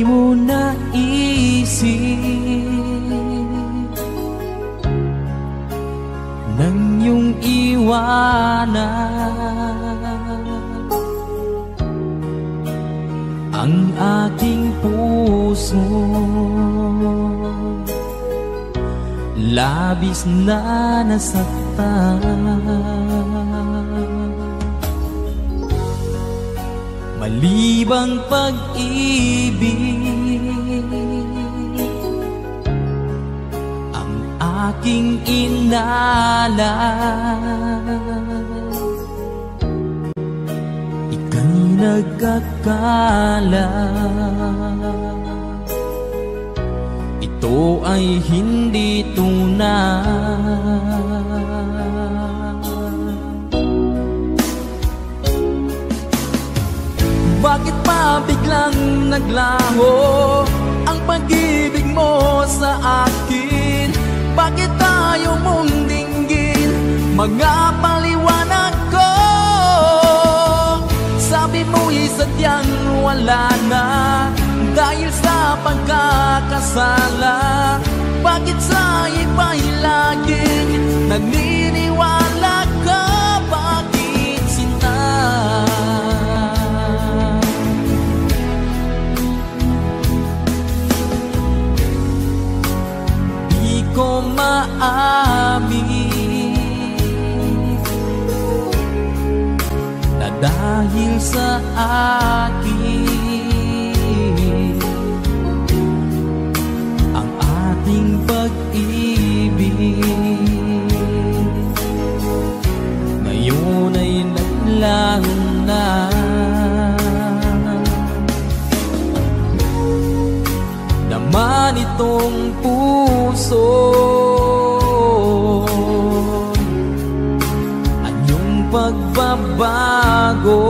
di mo naisip nang iyong iwanan ang aking puso. Labis na nasaktan, malibang pag-ibig ang aking inalan. Ika'y nagkakala, ito ay hindi tunay. Bakit pa biglang naglaho ang pag-ibig mo sa akin? Bakit tayo mong dinggin mga paliwanag ko? Sabi mo'y sadyang wala na dahil sa pagkakasala. Bakit sa iba'y laging naniniwala ka? Bakit sinta? Di ko maamin na dahil sa akin pag-ibig ngayon ay naglaho na. Naman itong puso anyong pagbabago,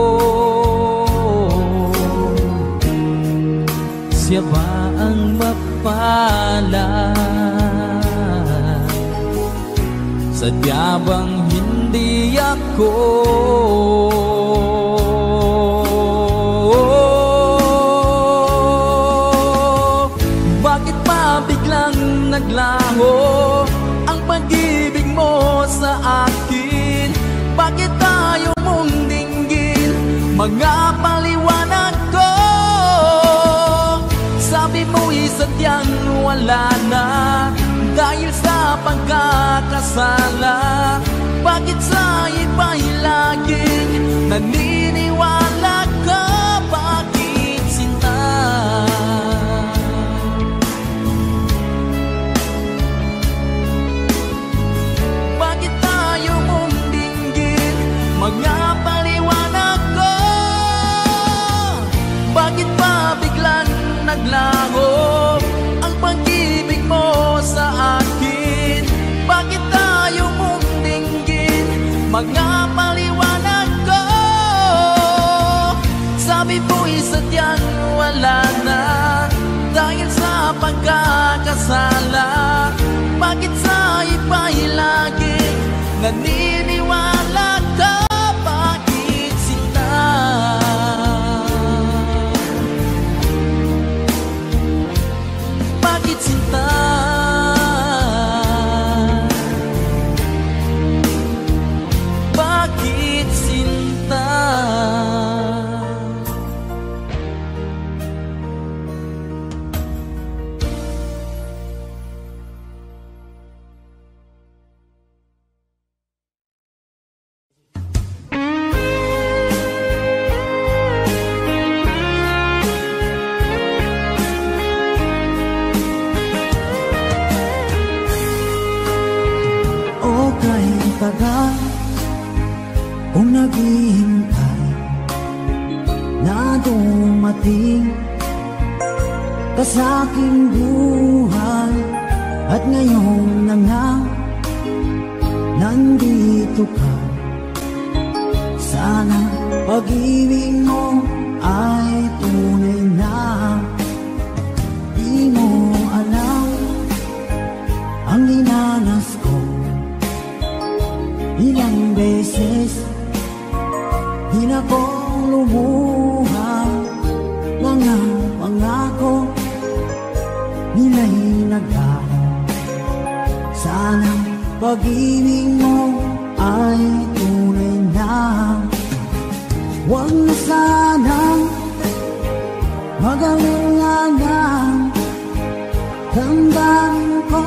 siya ba ang mapala? Sadya bang hindi ako? Bakit pa biglang naglaho ang pag-ibig mo sa akin? Bakit tayo mong dinggin mga paliwanag ko? Sabi mo'y sadyang wala na dahil sa pagkakasala. Bakit sa iba'y laging naniniwala ka? Bakit sinta? Bakit tayo mong dinggin mga paliwanag ko? Bakit pa biglang naglaho ang pag-ibig mo sa akin? Bakit tayo mong dinggin mga paliwanag ko? Sabi mo'y sadyang wala na dahil sa pagkakasala. Bakit sa iba'y laging naniniwala ka? Bakit sinta? Bakit sinta? Bakit sinta? Tagal kung naghihintay na dumating ka sa aking buhay, at ngayon na nga nandito ka. Sana pag-ibig mo ay tunay na. Di mo alam ang dinanas ko. Ilang beses di na ko lumuha, mga pangako nagdahon. Sana'y pag-ibig mo ay tunay na. Huwag na sanang mag-alinlangan. Damdamin ko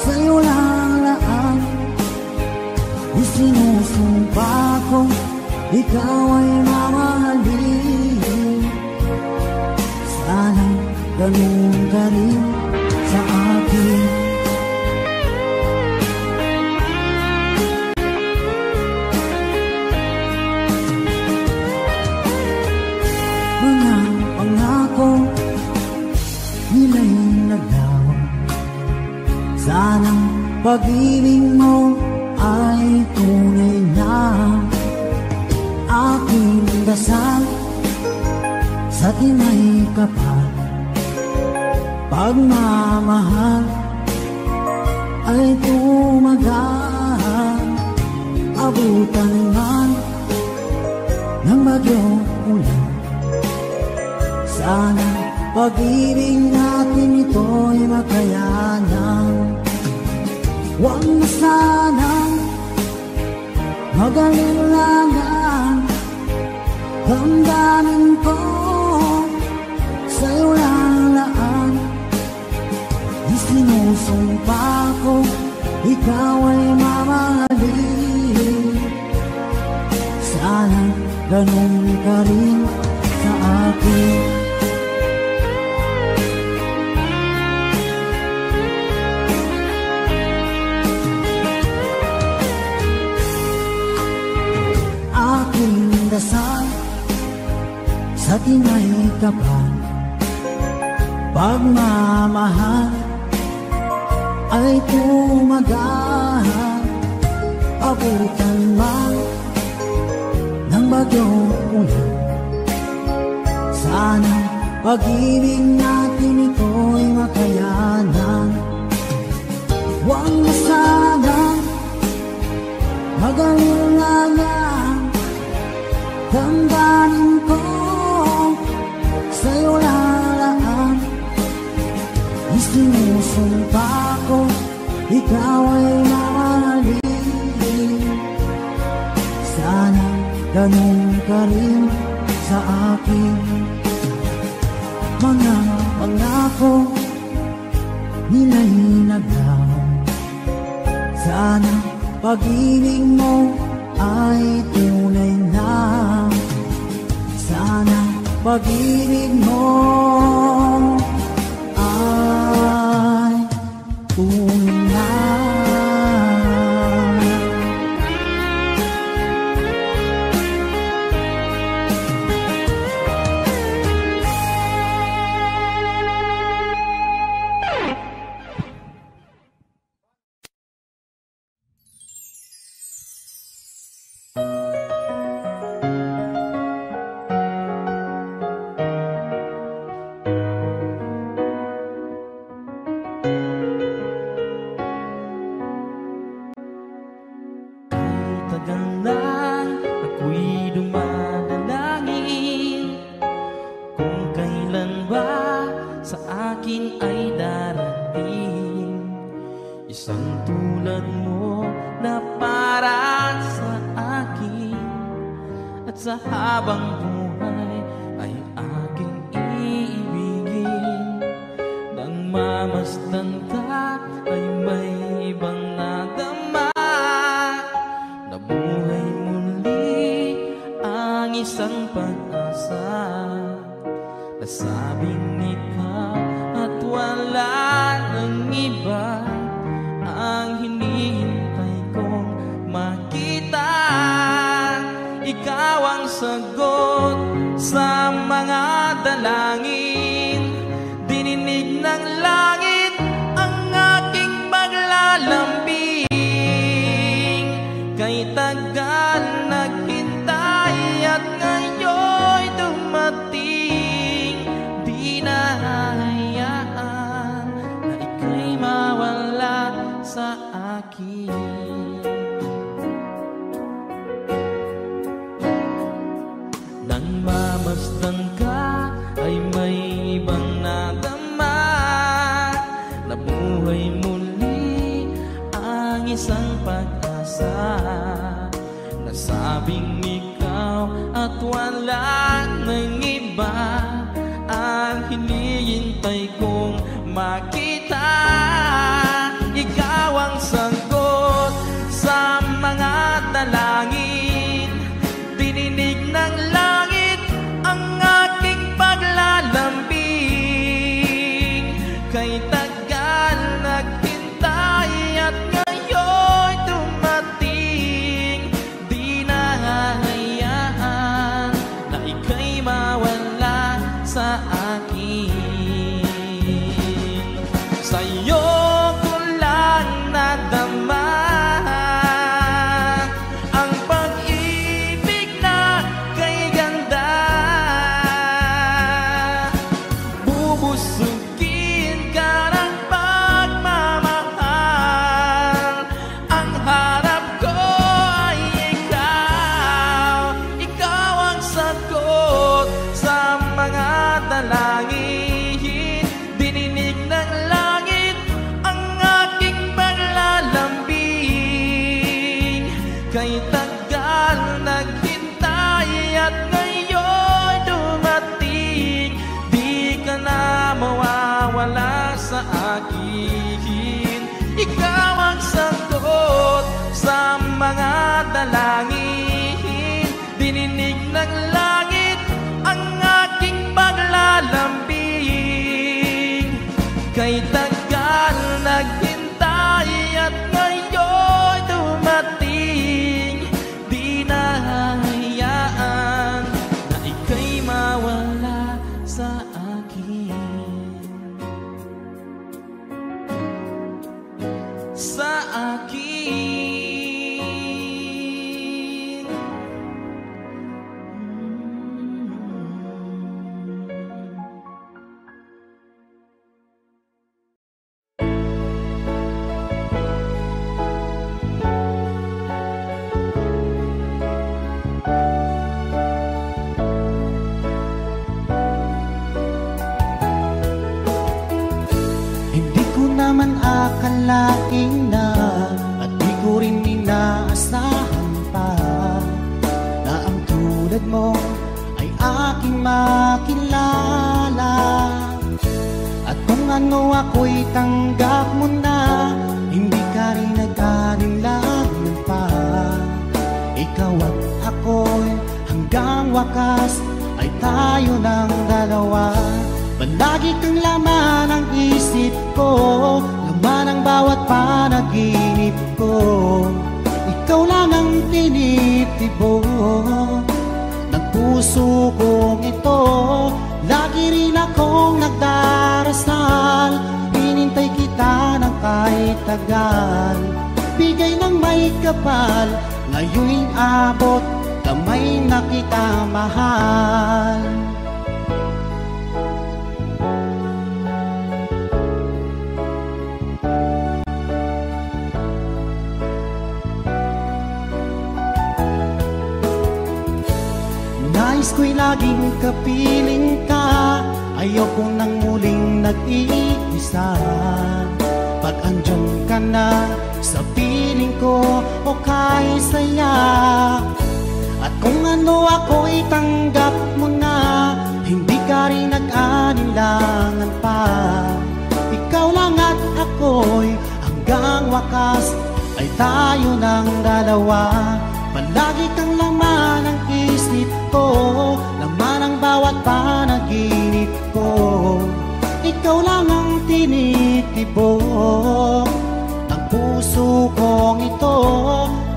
sa'yo lalaan. Isinusumpa ko ikaw ay mamahalin. Sana ganun ka rin sa akin. Mga pangako nila'y naglawan. Sana'ng pag-ibig mo ay tunay na. Aking dasal sa tinay kapal, pagmamahal ay tumagal. Abutan man ng bagyong ulan. Sana pag-ibig natin ito'y makayanan. Huwag na sanang mag-alinlangan. Damdamin ko sa'yo lalaan. Isinusumpa ko ikaw ay mamahalin. Sana ganun ka rin sa akin. Aking dasal sa tinay kapal, pagmamahal ay tumagal. Abutan man ng bagyong ulan. Sana pag-ibig natin ito'y makayanan. Huwag na sanang mag-alinlangan. Damdamin ko sa'yo lalaan. Isinusumpa ko ikaw ay mamahalin. Sana ganun ka rin sa akin. Mga pangako nila'y naglawan. Sana pag-ibig mo ay tunay na. Sana pag-ibig mo ay tunay na. Sa habang buhay ay aking iibigin. Nang mamasdan ka ay may ibang nadama. Nabuhay muli ang isang pag-asa. Nasabing ikaw at wala ng iba ang hinihintay kong makita. Ikaw ang sagot sa mga dalangin. Dininig ng langit ang aking paglalambing. Kay tagal naghintay at ngayon'y dumating. Di na hayaan na ika'y mawala sa akin. Nang mamasdan ka ay may ibang nadama. pag-asa. Nasabing ikaw at wala nang iba ang hinihintay kong makita. Ikaw ang sagot sa mga dalangin, dininig ng langit ang aking paglalambing. Kay tagal naghintay at ngayon dumating, di na hahayaan na ika'y mawala sa akin. Sa'yo ko lang nadama ang pag-ibig na kay ganda. Bubusugin ka ng pagmamahal, ang harap ko ay ikaw. Ikaw ang sagot sa mga dalangin, dininig ng langit ang aking paglalambing. Kay tagal naghintay at ngayon dumating, di ka na mawawala sa akin. Ikaw ang sagot sa mga dalangin, dininig ng langit ang aking paglalambing. Kay tagal naghintay at ngayon dumating, di na hahayaan na ika'y mawala sa akin. Sa akin. Hindi ko naman akalain na, at di ko rin inaasahan pa, na ang tulad mo ay aking makilala. At kung ano ako'y tanggap mo na, hindi ka rin nag-alinlangan pa. Ikaw at ako'y hanggang wakas ay tayo ng dalawa. Palagi kang laman ng isip ko, laman ng bawat panaginip ko. Ikaw lang ang tinitibo ng puso kong ito. Lagi rin akong nagdarasal, hinintay kita ng kahit tagal. Bigay ng may kapal, ngayon'y abot, kamay na kita mahal. Nais ko'y laging kapiling ka, ayoko nang muling nag-iisa. Pag andyan ka na sa piling ko, o kay saya. At kung ano ako'y tanggap mo na, hindi ka rin nag-alinlangan pa. Ikaw lang at ako'y hanggang wakas ay tayo ng dalawa. Palagi kang laman ng isip ko, laman ng bawat panaginip ko. Ikaw lang ang tinitibok ng puso kong ito.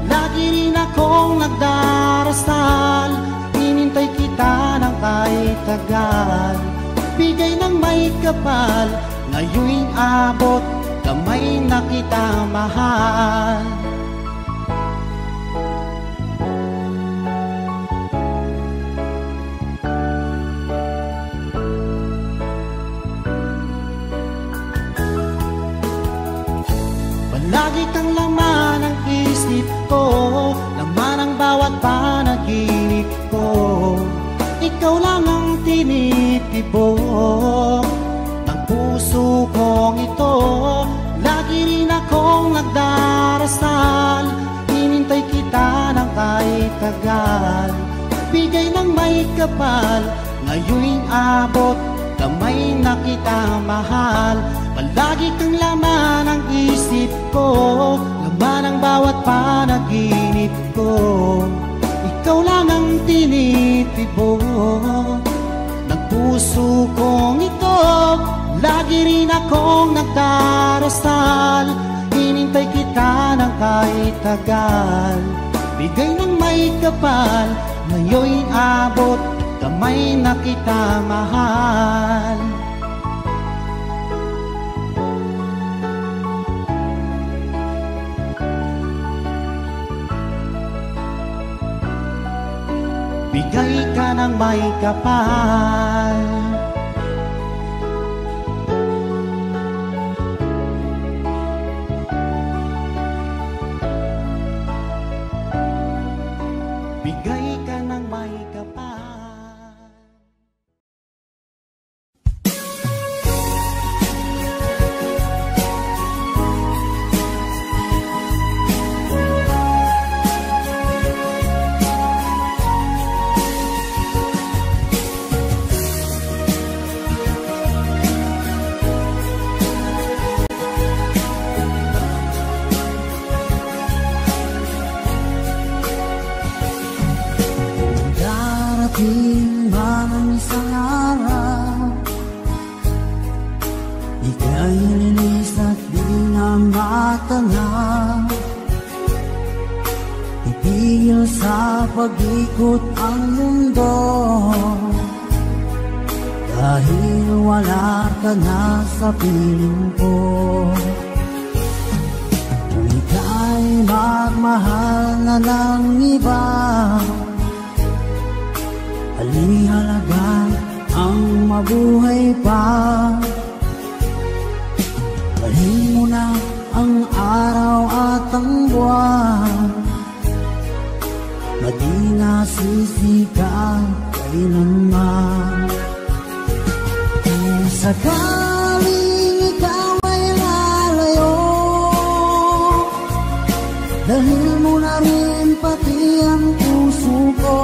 Lagi rin akong nagdarasal, hinintay kita ng kahit tagal. Bigay ng may kapal, ngayon'y abot, kamay na kita mahal. Lagi kang laman ng isip ko, laman ng bawat panaginip ko. Ikaw lang ang tinitibok ng puso kong ito. Lagi rin akong nagdarasal, hinintay tagal. Bigay ng may kapal, ngayon'y abot, kamay na kita mahal. Palagi kang laman ng isip ko, laman ng bawat panaginip ko. Ikaw lang ang tinitibok ng puso kong ito. Lagi rin akong nagdarasal, hinintay kita ng kahit tagal. Bigay ng may kapal, ngayon'y abot, kamay na kita mahal. Bigay ka ng may kapal. Bigay ka ng may kapal. Darating man ang isang araw, ika'y lilis at di na matanaw. Itigil sa pag-ikot ang mundo, dahil wala ka na sa piling ko. Kung ika'y magmahal na ng iba, halihalaga ang mabuhay pa. Dalhin mo na ang araw at ang buwan, na di nasisikat kailanman. Kung sakaling ikaw ay lalayo, dalhin mo na rin pati ang puso ko.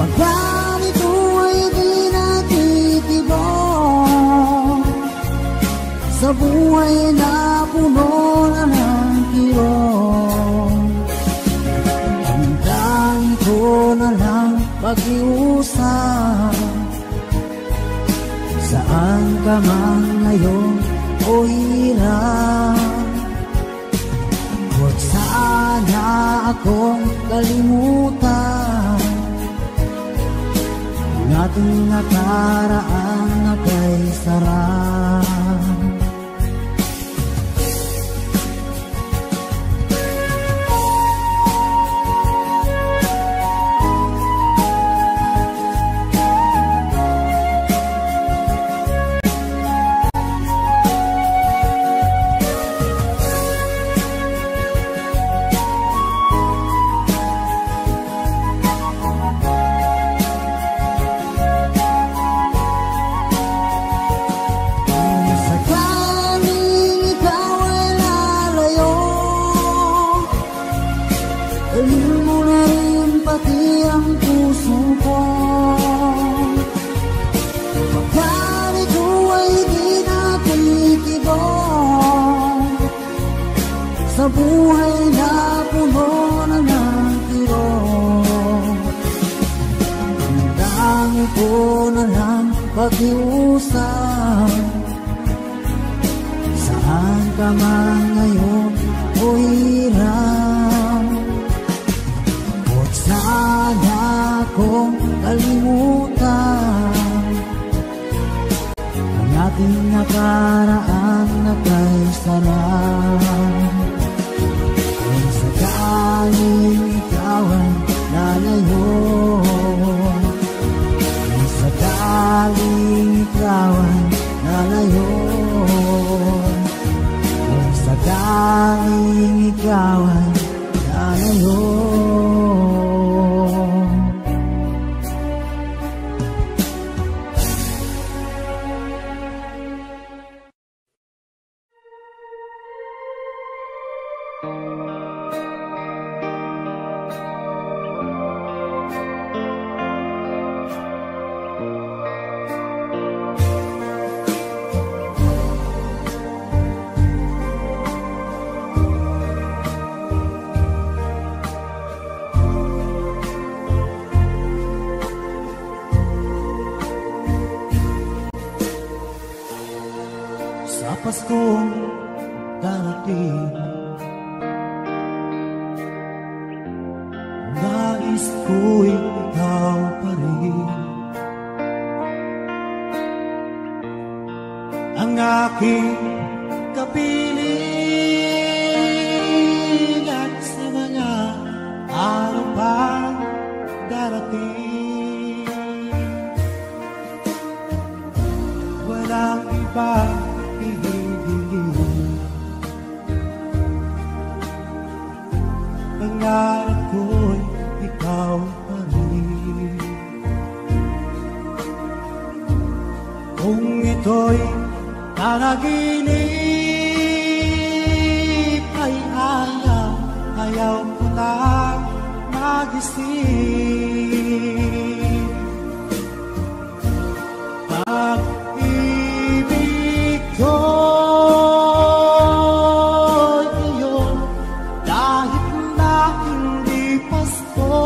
Pagkalito ay di natitibok sa buhay na puno na ng kirot. Tandaan ko na lang pag-iusap, saan ka man ngayon o hirap. Huwag sana akong kalimutan ang ating nakaraan na kay sarap. Sa buhay na puno na ng kirot, tandaan ko na lang pag-iusap, saan ka man ngayon o hirap. Huwag sana akong kalimutan ang ating nakaraan na kay sarap. Sakaling ikaw ay lalayo, sakaling ikaw ay lalayo, sakaling ikaw ay lalayo. Paskong darating, nais ko'y ikaw pa rin ang aking kapiling, at sa mga araw pang darating, walang ibang hihingin. Pangarap ko'y ikaw pa rin. Kung ito'y panaginip, ay ayaw ko lang magising. Pag-ibig ko'y iyon, kahit na hindi Pasko,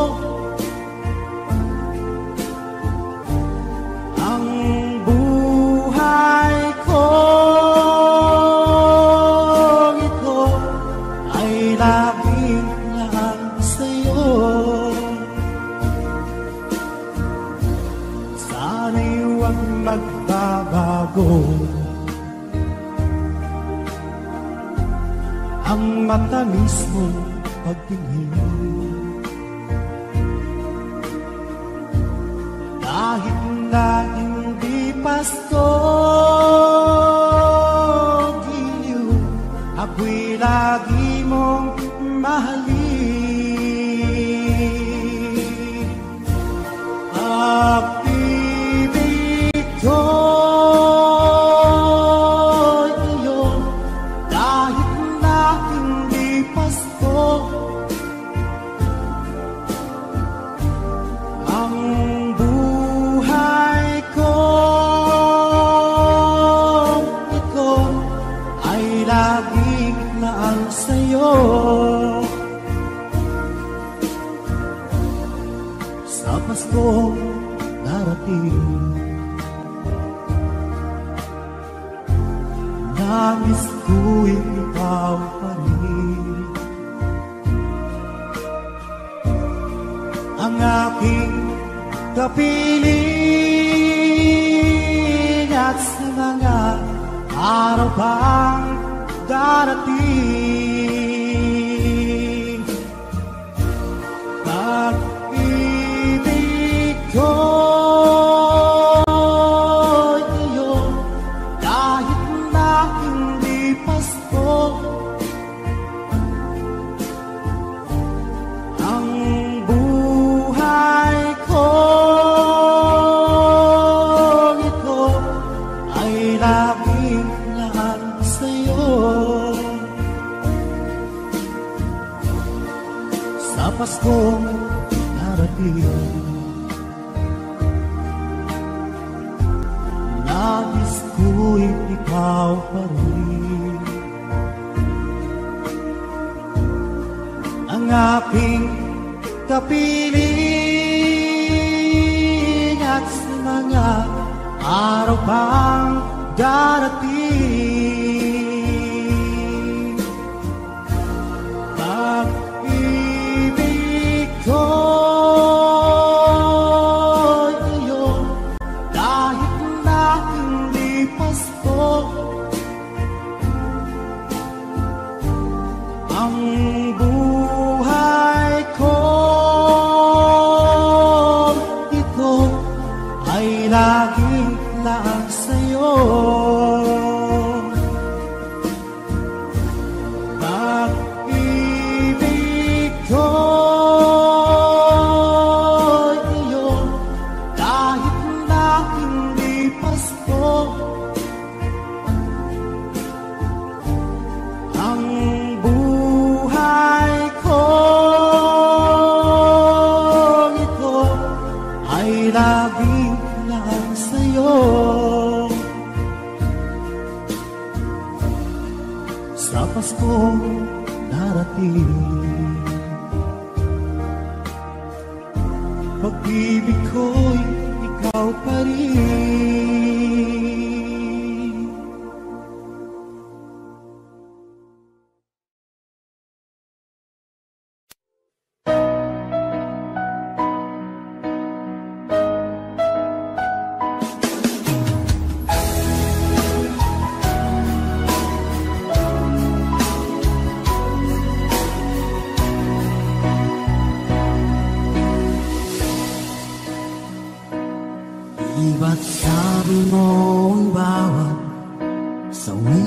ang buhay ko ito ay laging lang sa'yo. Sana'y huwag magbabago ang matamis mong pagtingin, kahit na hindi Pasko, giliw, ako'y lagi mong mahalin. Pag-ibig ko'y iyon, kahit na hindi Pasko, ang buhay ko ito ay laging laan sa'yo. Sa Paskong darating, nais ko'y ikaw pa rin ang aking kapiling, at sa mga araw pang darating, pag-ibig ko'y iyon, kahit na hindi Pasko, ang buhay ko ito ay laging laan sa'yo. Sa Paskong darating, nais ko'y ikaw pa rin ang aking kapiling, at sa mga araw pang darating, pag-ibig ko'y iyon, kahit na hindi Pasko, ang buhay ko ito ay laging laan sa'yo. Pag-ibig ko'y iyon, kahit na hindi Pasko, ang buhay ko ito ay laging laan sa'yo. Sa Paskong darating, pag-ibig ko'y ikaw pa rin. ba't sabi mo ang bawat sawi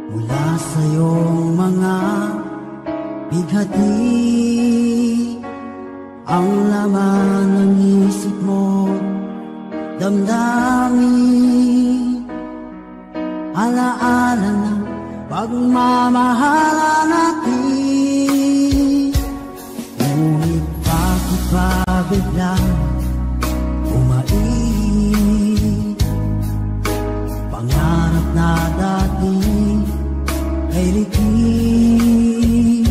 mula sa iyong mga bighati ang laman ng isip mo, damdamin, alaala ng pagmamahalan natin. Ngunit bakit ba biglang umain? Pangarap na dati ay liki,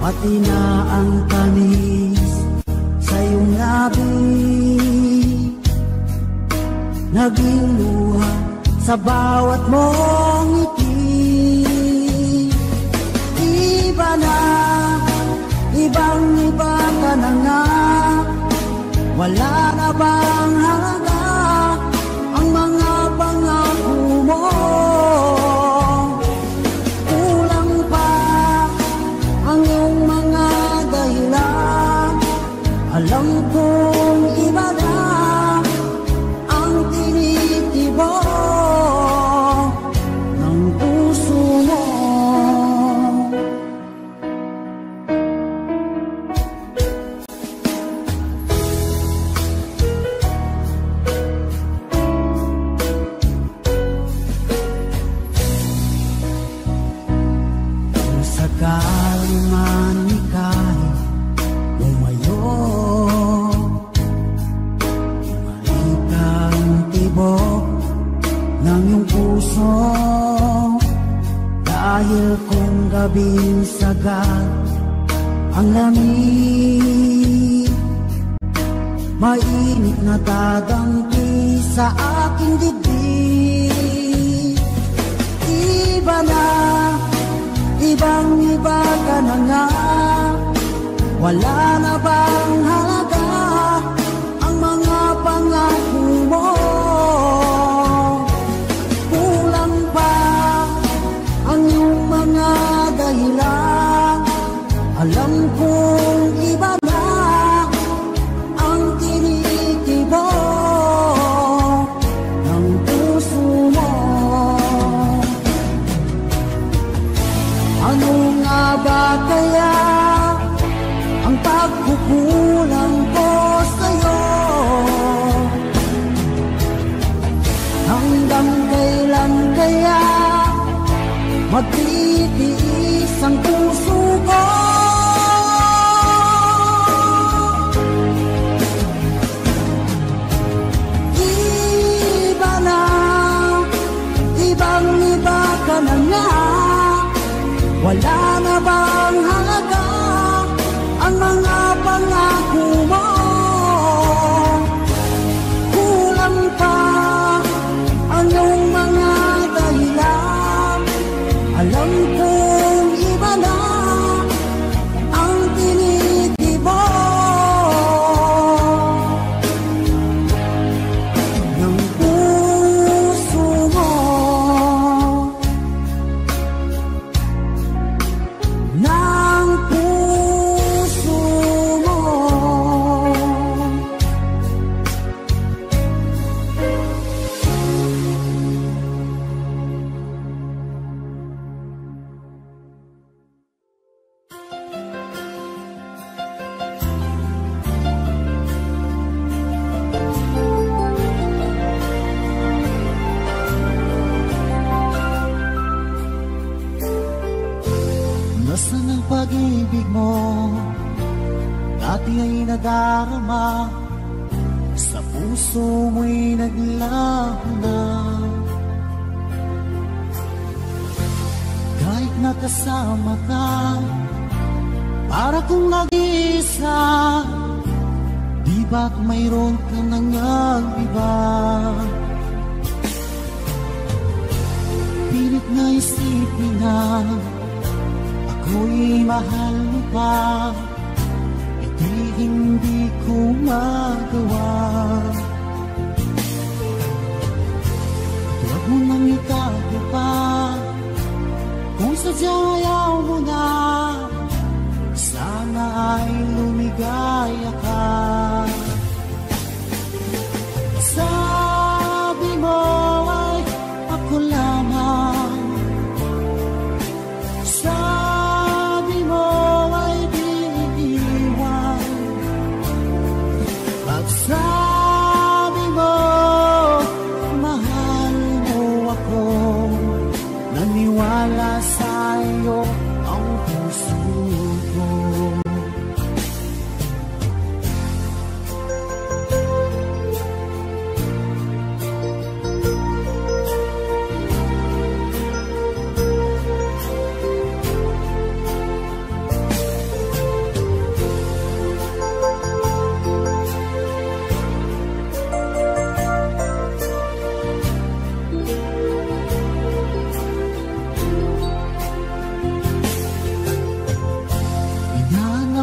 pati na ang tamis sa iyong labi, naging luha sa bawat mong ngiti. Iba na, ibang-iba ka na nga, wala na bang halaga ang mga pangako mo? Kulang pa ang iyong mga dahilan, alam kong iba na ang tinitibok ng puso mo. Kung sakali man ika'y umayo, malikang tibok ng iyong puso, dahil kung gabing sagad ang lamig, mainit na dadampi sa aking dibdib. Iba na, ibang-iba ka na nga, wala na bang halaga ang mga pangako mo? Kulang pa ang iyong mga dahilan, alam kong iba na ang tinitibok ng puso mo. Ano nga ba kaya ang pagkukulang ko sa'yo? Hanggang kailan kaya magtitiis ang puso ko? Iba na, ibang-iba ka na nga, wala na bang halaga ang mga pangako mo? Kulang pa ang iyong mga dahilan, alam kong iba na ang tinitibok ng puso mo. Ng puso mo. Nasaan ang pag-ibig mo? Dati ay nadarama, sa puso mo'y naglaho na. Kahit nakasama ka, para kung nag-iisa, di ba't mayroon ka nang iba? Pilit na isipin na ako'y mahal mo pa, e di hindi ko magawa. Huwag mo nang itago pa, kung sadyang ayaw mo na, sana ay lumigaya ka.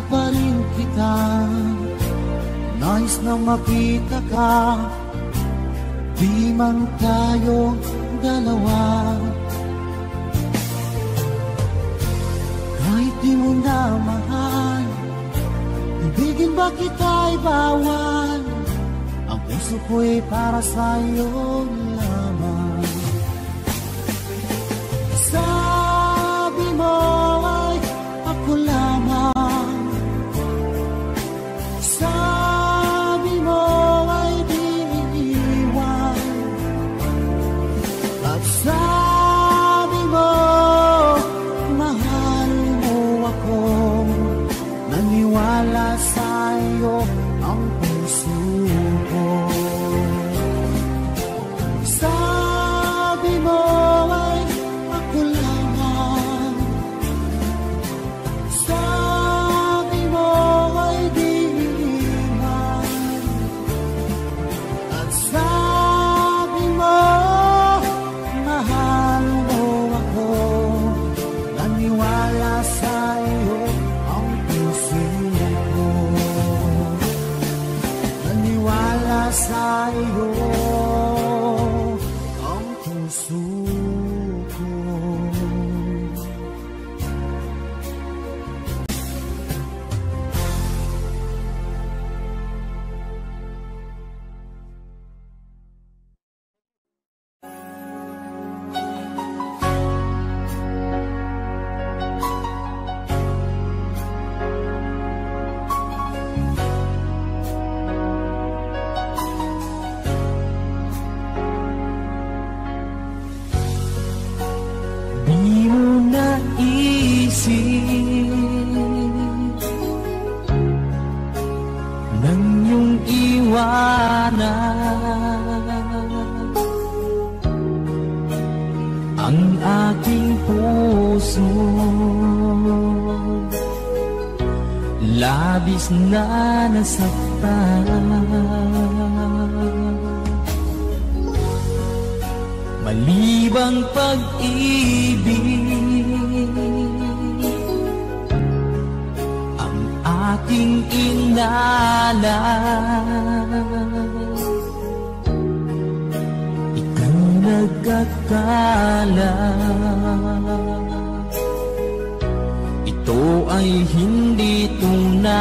pa rin kita, nais na makita ka, di man tayo dalawa. Kahit di mo na mahal, ibigin ba kita'y bawal? Ang puso ko'y para sa'yo lamang. Sabi mo ay ako lamang, sabi mo ay di iiwan, at sabi mo mahal mo ako, naniwala sa'yo ang puso ko. Sabi mo ay ako lamang, sabi mo ay di iiwan, at sabi mo mahal mo ako, naniwala sa'yo ang puso ko, naniwala sa'yo ang puso ko. Di mo naisip nang iyong iwanan ang aking puso, labis na nasaktan. Malibang pag-ibig ang aking inalan, ikaw nagkakala ito ay hindi tunay.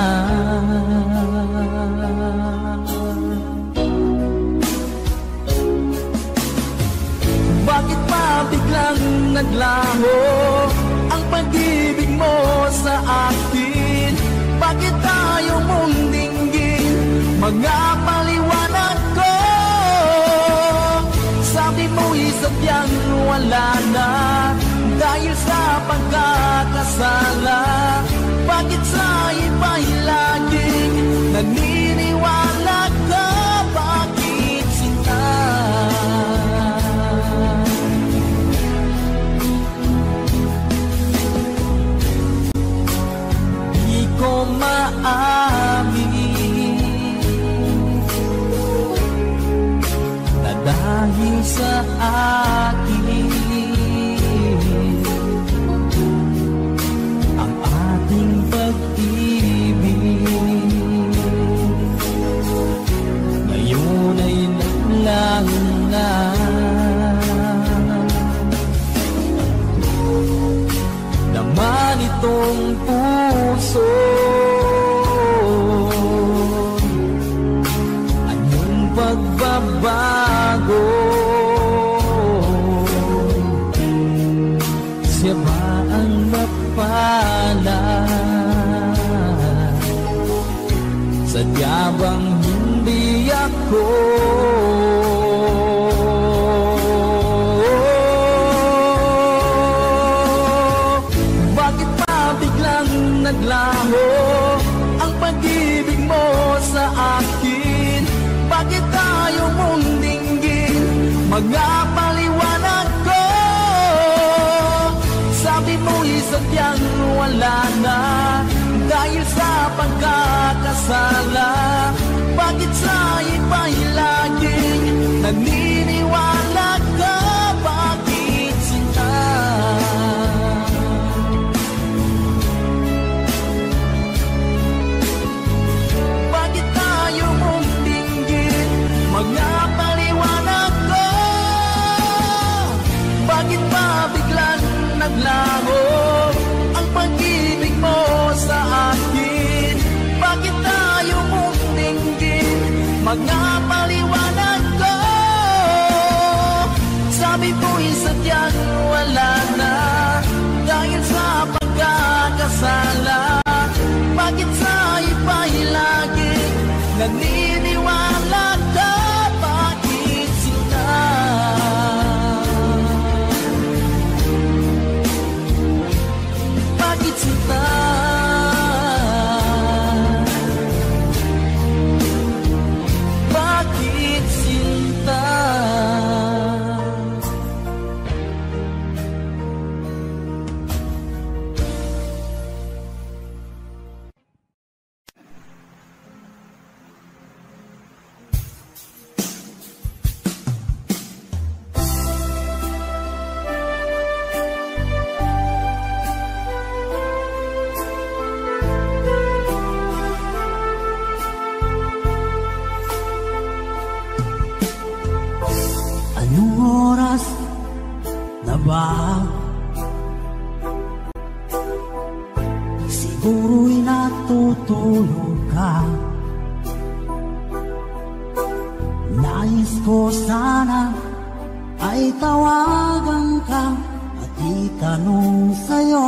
Bakit pa biglang naglaho ang pag-ibig mo sa akin? Bakit tayo mong dinggin mga paliwanag ko? Sabi mo'y sadyang wala na dahil sa pagkakasala. Bakit sa iba'y laging naniniwala ka? Bakit sinta? Di ko maamin na dahil sa akin ang ating pag-ibig ngayon ay naglaho na. Naman itong puso, anong pagbabago? Siya ba ang mapalad? Sadya bang hindi ako? Bakit pa biglang naglaho ang pag-ibig mo sa akin? Bakit tayo mong dinggin mga paliwanag ko? Sabi mo'y sadyang wala na dahil sa pagkakasala. Bakit sa iba'y laging naniniwala ka? Bakit sinta? mga paliwanag ko. Sabi ko'y sadyang wala na dahil sa pagkakasala. Bakit sa iba'y lagi naniniwala ka? Bakit sila? Bakit sila? Bakit sinta? Anong oras na ba? Siguro'y natutulog ka. Nais ko sana ay tawagan ka at itanong sa'yo,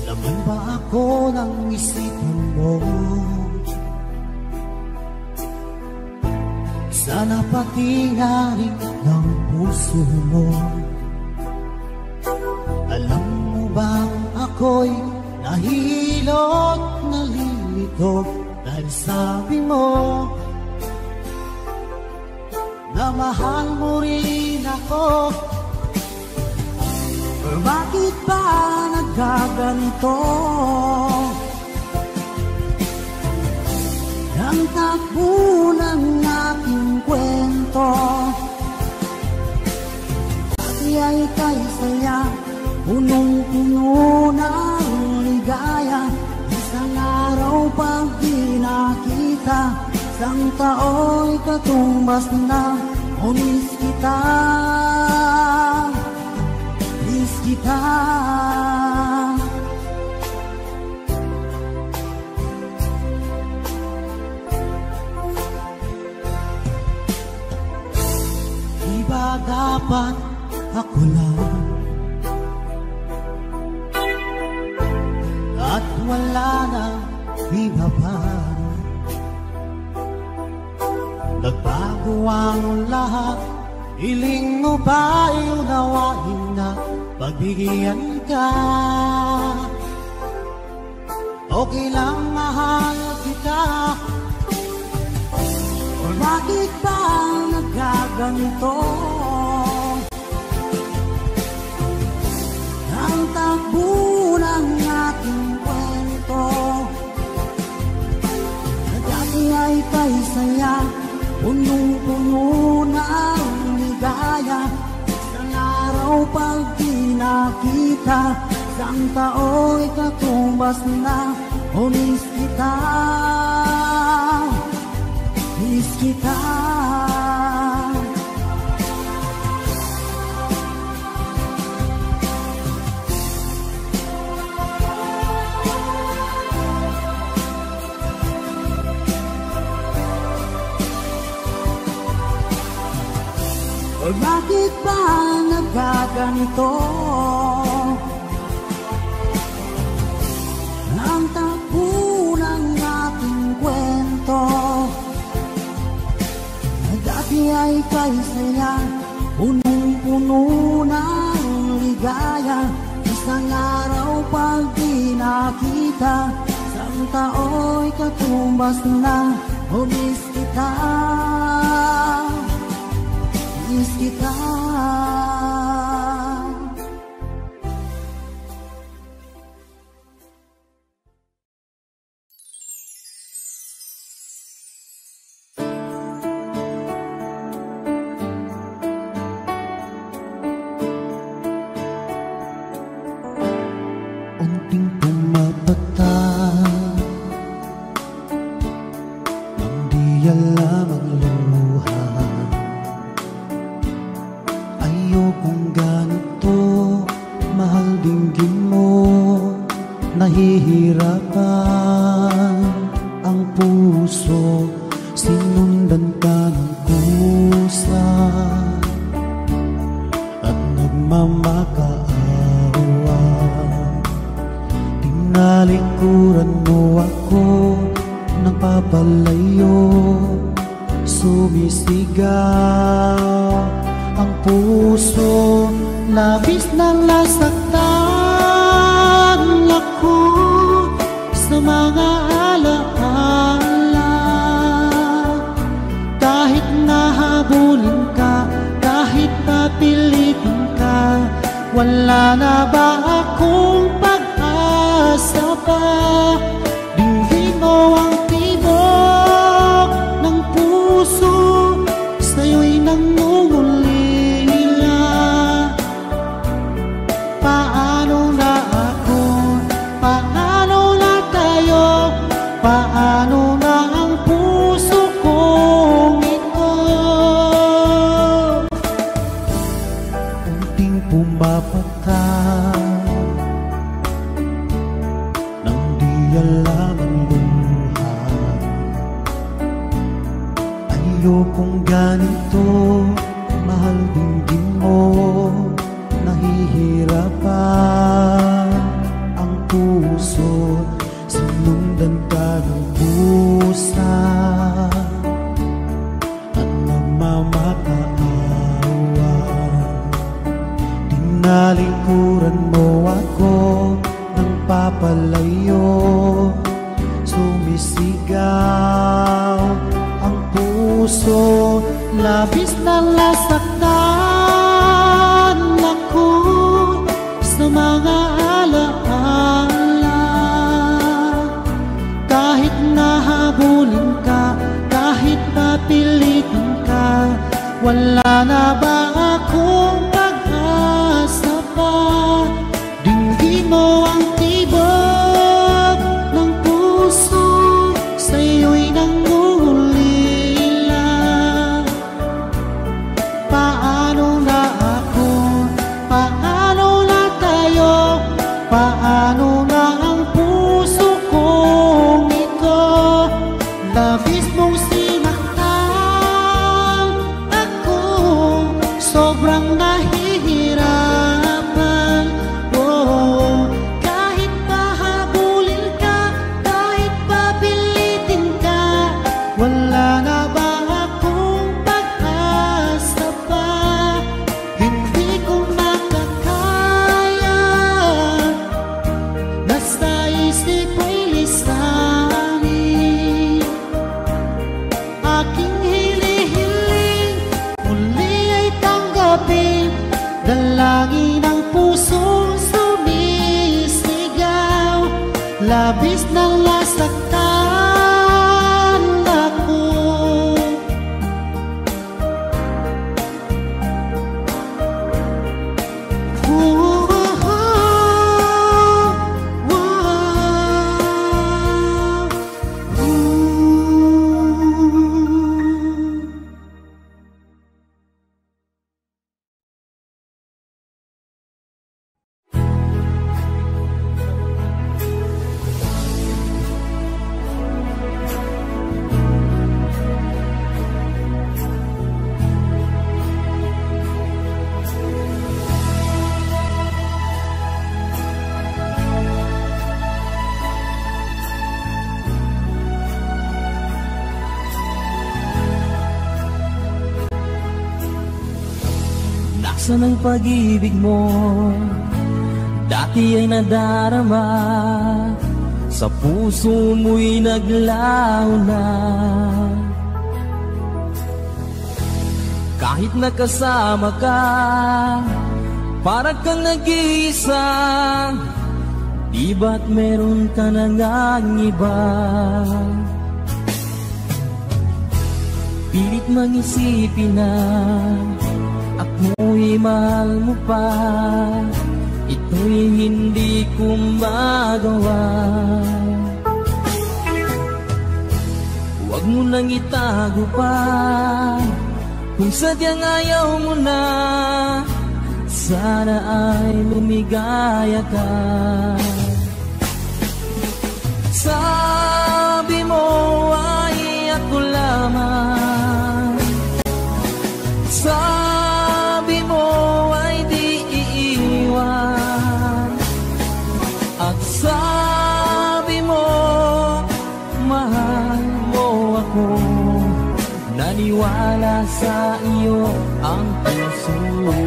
laman ba ako ng isipan mo? Sana pati na rin ng puso mo. Alam mo bang ako'y nahihilot, nalilito dahil sabi mo na mahal mo rin ako. Pero bakit ba nagkaganito? Ang takbo ng aking kwento, dati ay kay saya, punong-puno ng ligaya. Isang araw pag di nakita, isang tao'y katumbas na. O miss kita, miss kita. Ba dapat ako lang at wala na iba pa? Nagbago ang lahat, hiling mo ba'y unawain na pagbigyan ka? Okay lang mahal kita. O bakit ba nagkaganito? Ang takbo ng aking kwento, na dati ay kay saya, punong-puno ng ligaya. Isang araw pag di nakita, isang tao'y katumbas na. O miss kita, miss kita. O bakit ba nagkaganito? Ang takbo ng ating kwento, na dati ay kay saya, punong-puno ng ligaya. Isang araw pag di nakita, isang tao'y katumbas na. O miss kita, miss kita. Unting pumapata nang di alam ang luha. Ayokong ganito, mahal dinggin mo, nahihirapan. puso, sinundan ka ng kusa at nagmamakaawa. Tinalikuran mo ako ng papalayo, sumisigaw ang puso, labis na nasaktan ako sa mga alaala. Kahit nahabulin ka, kahit papilitin ka, wala na ba akong pag-asa pa? Dinggin mo ang tibok ng puso, sa'yo'y nangungulila. Paano na ako? Paano na tayo? Paano na ang puso kong ito? Unting pumapatak nang di alam ang luha. Ayokong ganito, mahal dinggin mo, nahihirapan ang puso, sinundan ka ng pusa at nagmamakaawa. Tinalikuran mo ako ng papalayo, sumisigaw ang puso, labis na nasaktan ako sa mga alaala. Kahit nahabulin ka, kahit papilitin ka, wala na ba akong pag-asa pa? Dinggin mo ang tibok ng puso, sa'yo'y nangungulila. Paano na ako? Paano na tayo? Paano na ang puso kong ito? Labis mong sinaktan ako, sobrang nahihirapan. Oh, kahit pahabulin ka, kahit papilitin ka, wala na ba akong pag-asa pa? Hindi ko makakaya, nasa isip ko'y lisanin. Aking hili-hiling, muli ay tanggapin, dalangin ang pusong sumisigaw, labis na nasaktan ako. Nasaan ang pag-ibig mo? Dati ay nadarama, sa puso mo'y naglaho na. Kahit nakasama ka, para kang nag-iisa, di ba't meron ka na ngang iba? Pilit mag-isipin na ako'y mahal mo pa, ito'y hindi ko magawa. Huwag mo nang itago pa, kung sadyang ayaw mo na, sana ay lumigaya ka. Sabi mo naniwala sa iyo ang puso ko.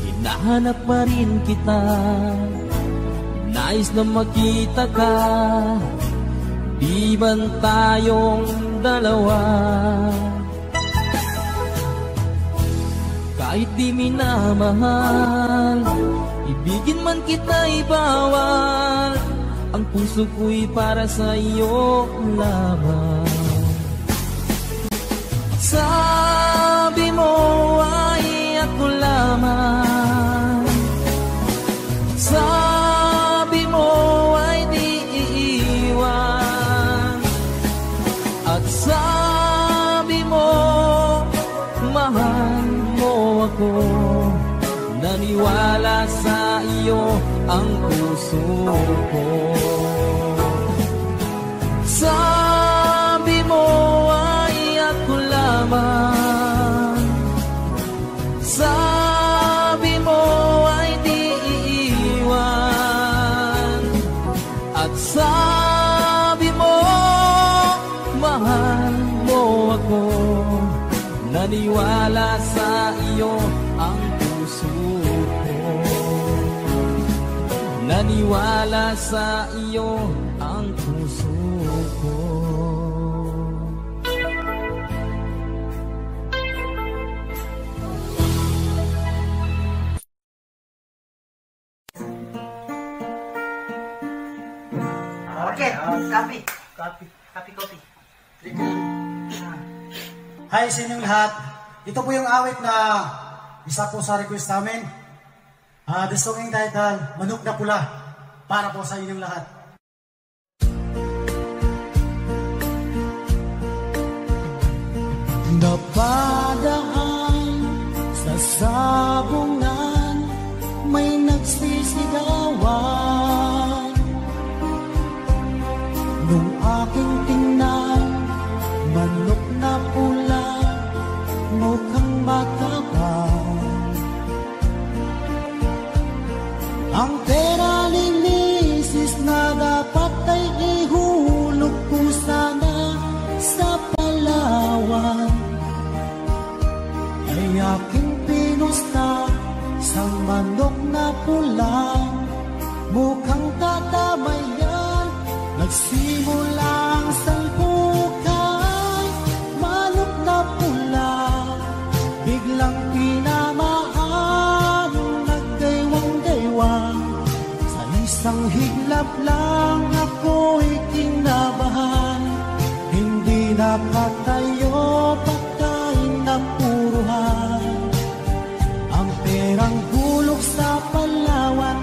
Hinahanap pa rin kita, nais na makita ka, di ban tayong dalawa. Kahit di minamahal, ibigin man kita'y bawal, ang puso ko'y para sa iyo lamang. Sabi mo ay ako lamang, sabi mo ay di iiwan, at sabi mo mahal mo ako. Naniwala sa iyo ang puso ko. Sabi mo ay ako lamang, sabi mo ay di iiwan, at sabi mo mahal mo ako. Naniwala sa iyo ang puso ko. Naniwala sa iyo ang puso ko. Okay, copy. Hi sa inyong lahat. Ito po yung awit na isa po sa request namin. The song entitled Manok na Pula, para po sa inyong lahat. Napadaan sa sabungan, may nagsisigawan. Nung aking tingnan, manok na pula, mukhang matapang. Ang pera ni misis na dapat ay ihulog ko sana sa Palawan, ay aking pinusta sa manok na pula, mukhang tatamayan. Nagsimula ang salpukan, manok na pula, biglang tinamaan, nagdaywang-daywang. Sa isang higlap lang ako'y kinabahan, hindi nakatayo pagkain na puruhan. Ang perang hulog sa Palawan,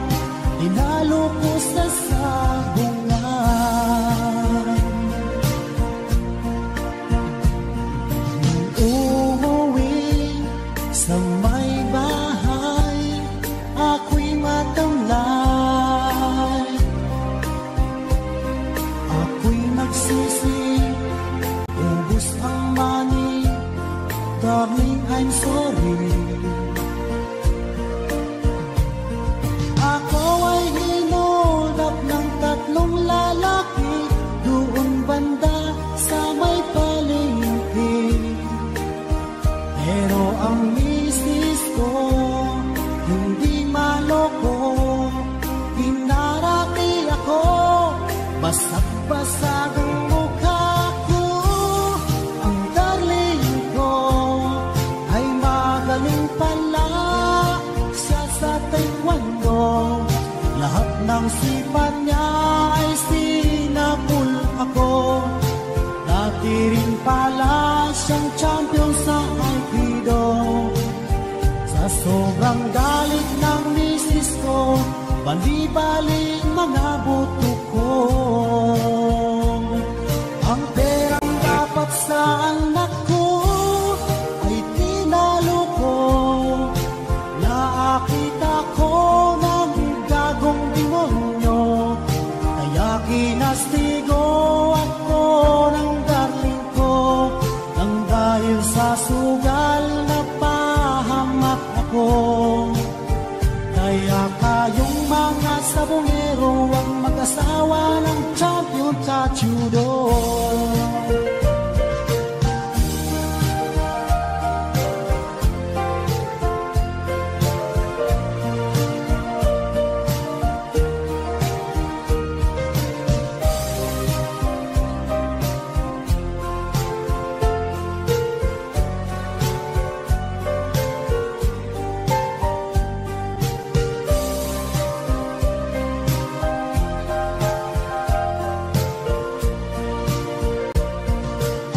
dinalo ko sa sabungan. Umuwi sa may bahay, ako'y matamlay. Ako'y nagsisi, ubos ang money, darling, I'm sorry. Ako ay hinold up ng tatlong lalaki doon banda sa may palengke. Pero ang misis ko hindi maloko, pinarati ako, basag-basag ang mukha ko. Ang darling ko ay magaling pala siya sa taekwondo. Lahat ng sipat niya ay sinapul ako. Dati rin pala siyang champion sa Aikido. Sa sobrang galit ng misis ko, bali-baling mga buto ko. Ang perang dapat sa anak ko ay tinalo ko. Nakita ko ng gagong demonyo, kaya kinastigo ako ng darling ko. sabongero ang mag-asawa ng champion sa judo.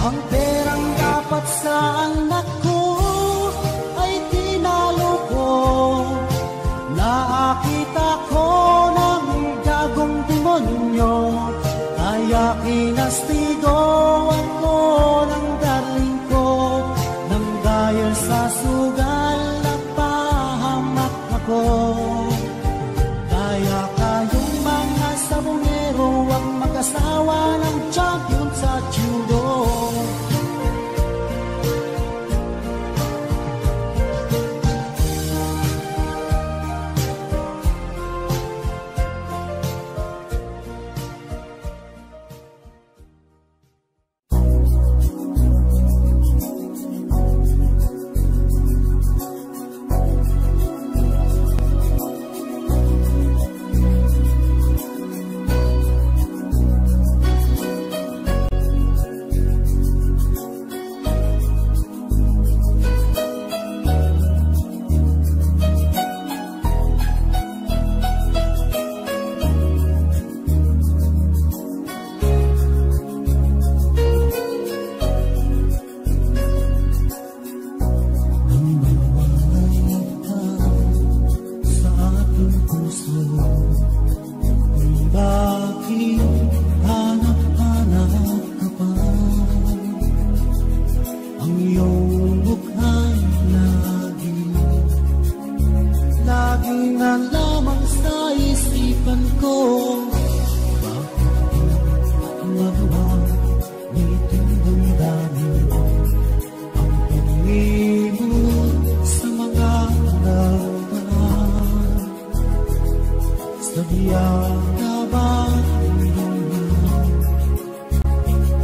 Ang perang dapat sa anak ko ay tinalo ko. Nakakita ko ng gagong demonyo, kaya kinastigo ako ng darling ko. Nang dahil sa sugal napahamak ako. Kaya kayong mga sabongero ang mag-asawa ng champion sa judo.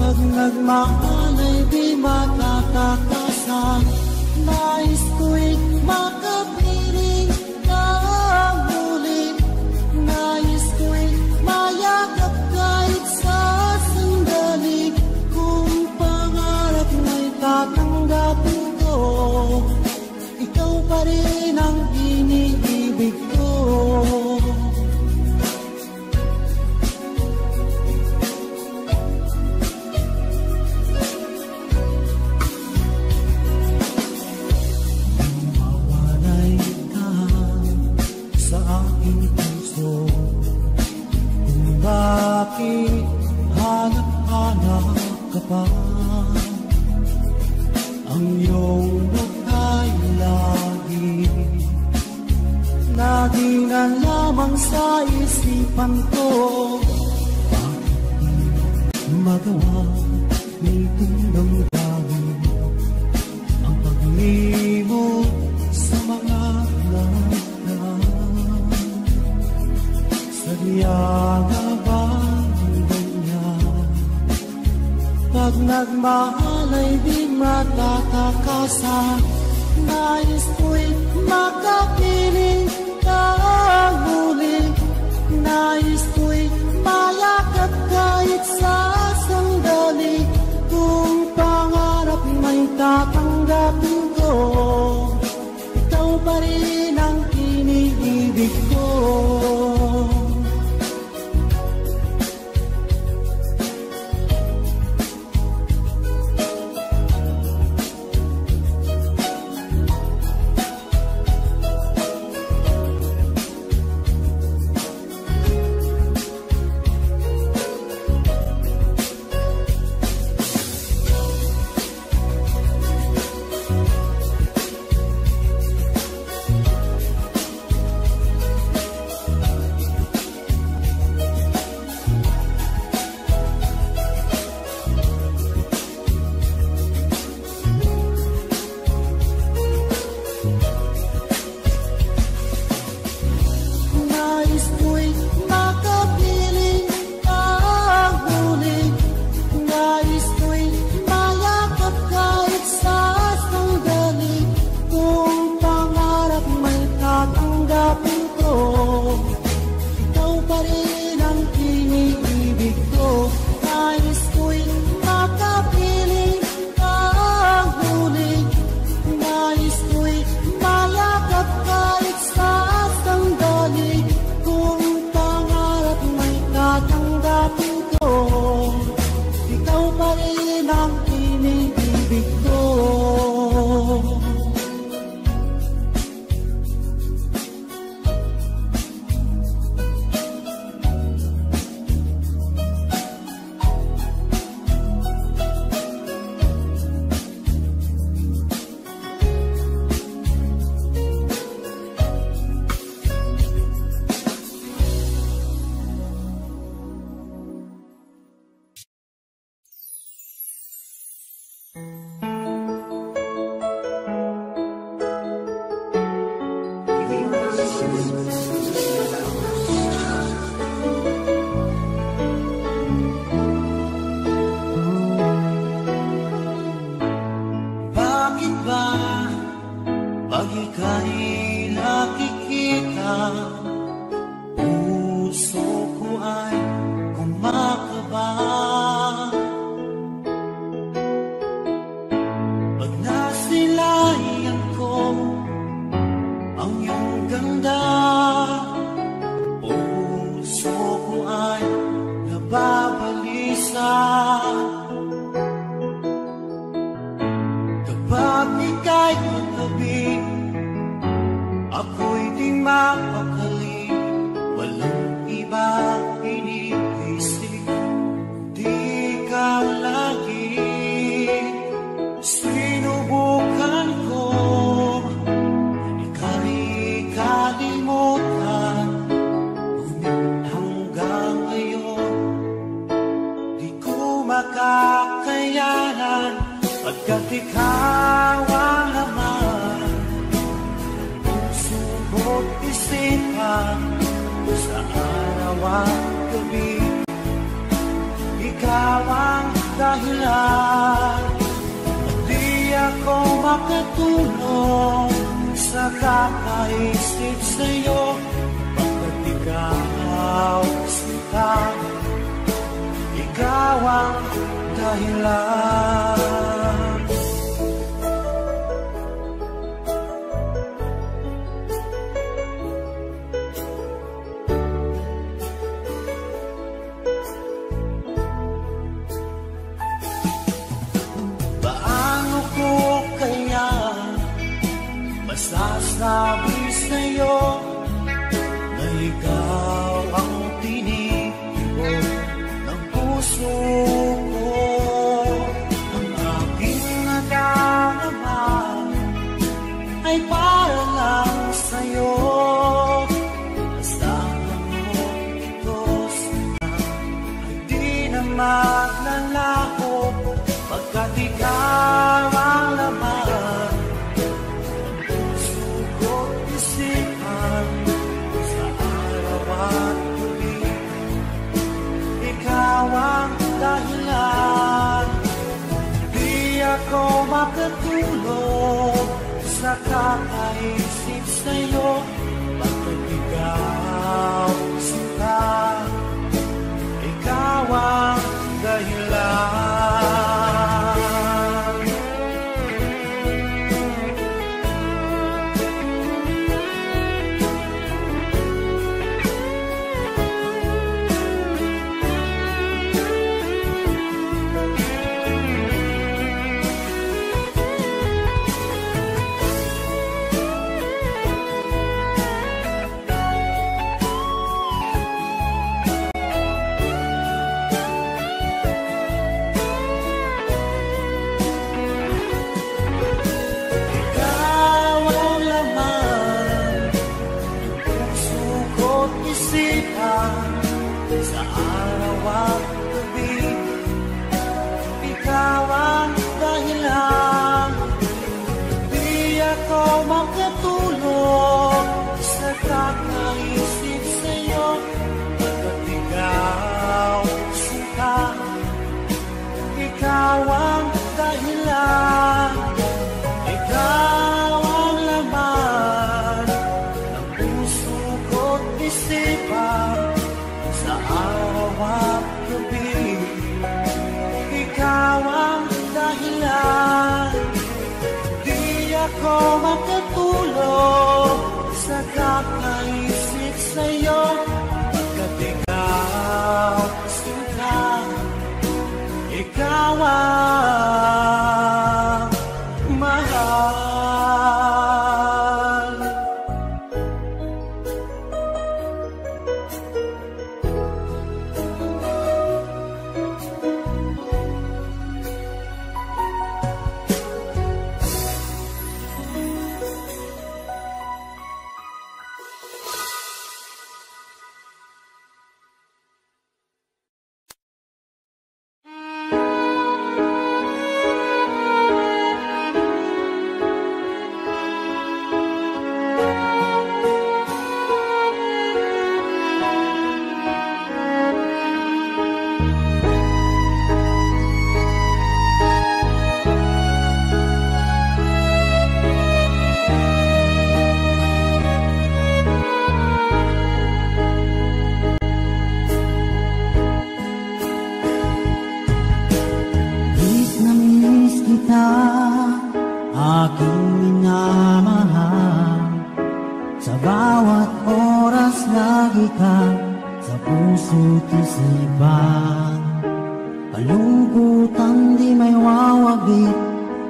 Pag nagmahal ay di matatakasan. Nais ko'y makapiling ka muli. Nais ko'y mayakap kahit sa sandali. Kung pangarap mo'y tatanggapin ko, ikaw pa rin ang iniibig ko. Bakit hanap-hanap ka pa? Ang iyong bukay lagi na lamang sa isipan ko. Bakit magawa nitong damdamin ang pag-ibig sa mga langgam? Sadya nga ba ganyan? Pag nagmahal ay di matatakasan. Nais ko'y makapiling ka muli. Nais ko'y mayakap kahit sa sandali. Kung pangarap may tatanggapin ko, ikaw pa rin ang iniibig ko. Pagkat ikaw ang laman, puso ko't isipan, sa araw at gabi. Ikaw ang dahilan, di ako makatulong sa kakaisip sa'yo. Pagkat ikaw sinta, ikaw ang dahilan. Paano ko kaya masasabi sa'yo na ikaw ang tinipon ng puso ko? Ang aking nadarama ay para lang sa'yo. Kasama mo ito sana ay di na maglalaho. Pagkat ikaw ang laman, puso ko't isipan, sa araw at gabi. Ikaw ang dahilan, di ako makatulog sa kakaisip sa'yo. Pagkat ikaw sinta, ikaw ang dahilan. Sa araw at gabi, ikaw ang dahilan, di ako makatulog sa kakaisip sa'yo. Pagkat ikaw sinta, ikaw ang dahilan, ikaw ang laman ng puso ko't isipan, sa araw at gabi. Ikaw ang dahilan, di ako makatulog sa kakaisip sa'yo. Pagkat ikaw sinta, ikaw ang mahal. Aking minamahal, sa bawat oras lagi ka sa puso't isipan. Kalungkutan di may wawagit,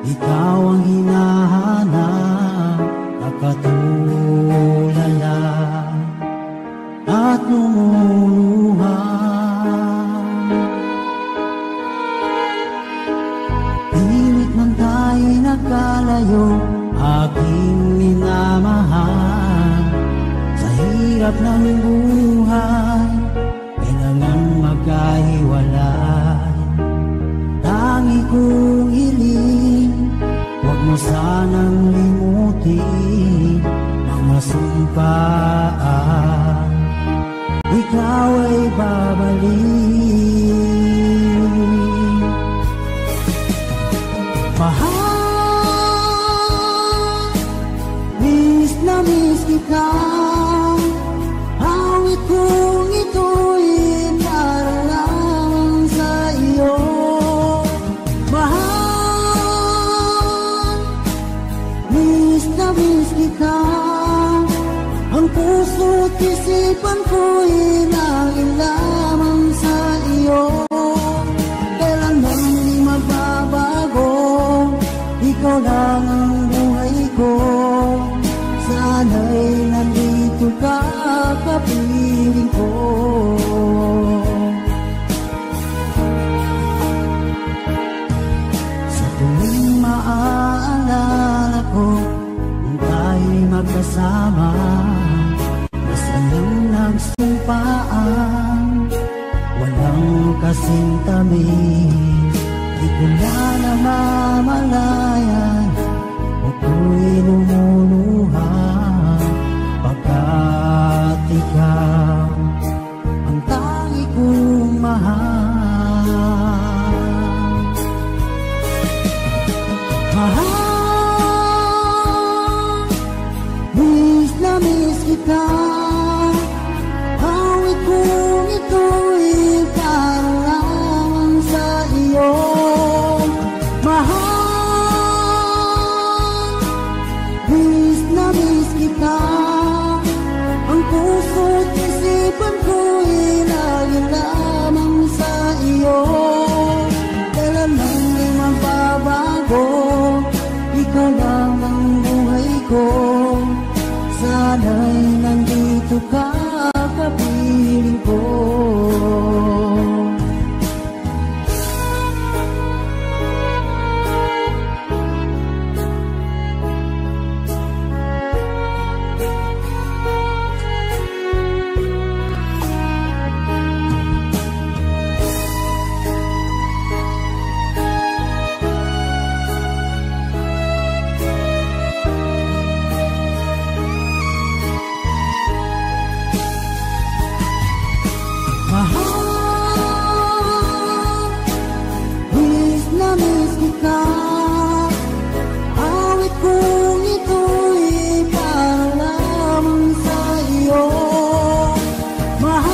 ikaw ang hinahanap, nakatulala at lumuluha. Pilit man tayo'y nagkalayo, aking minamahal, sa hirap ng buhay, kailangan magkahiwalay. Tangi kong hiling, ikaw ay babalik. Mahal, miss na miss kita. Awit kong ito'y para lang sa iyo. Mahal, miss na miss kita. Ang puso't isipan ko'y naging lamang sa iyo. Kailanman di magbabago, ikaw lang ang buhay ko. Sana'y nandito ka, kapiling ko. Sa tuwing maaalala ko nung tayo'y magkasama, masayang nagsumpaan, walang kasing tamis. Di ko na namamalayan, ako'y lumuluha, pagkat ikaw ang tangi kong mahal. Mahal, miss na miss kita. Awit kong ito'y para lang sa iyo. Mahal, miss na miss kita. Ang puso't isipan ko'y laging lamang sa iyo. Kailanman di magbabago, ikaw lang ang buhay ko. Sana'y nandito ka, kapiling ko. Awit kong ito'y para lamang sa iyo. Mahal,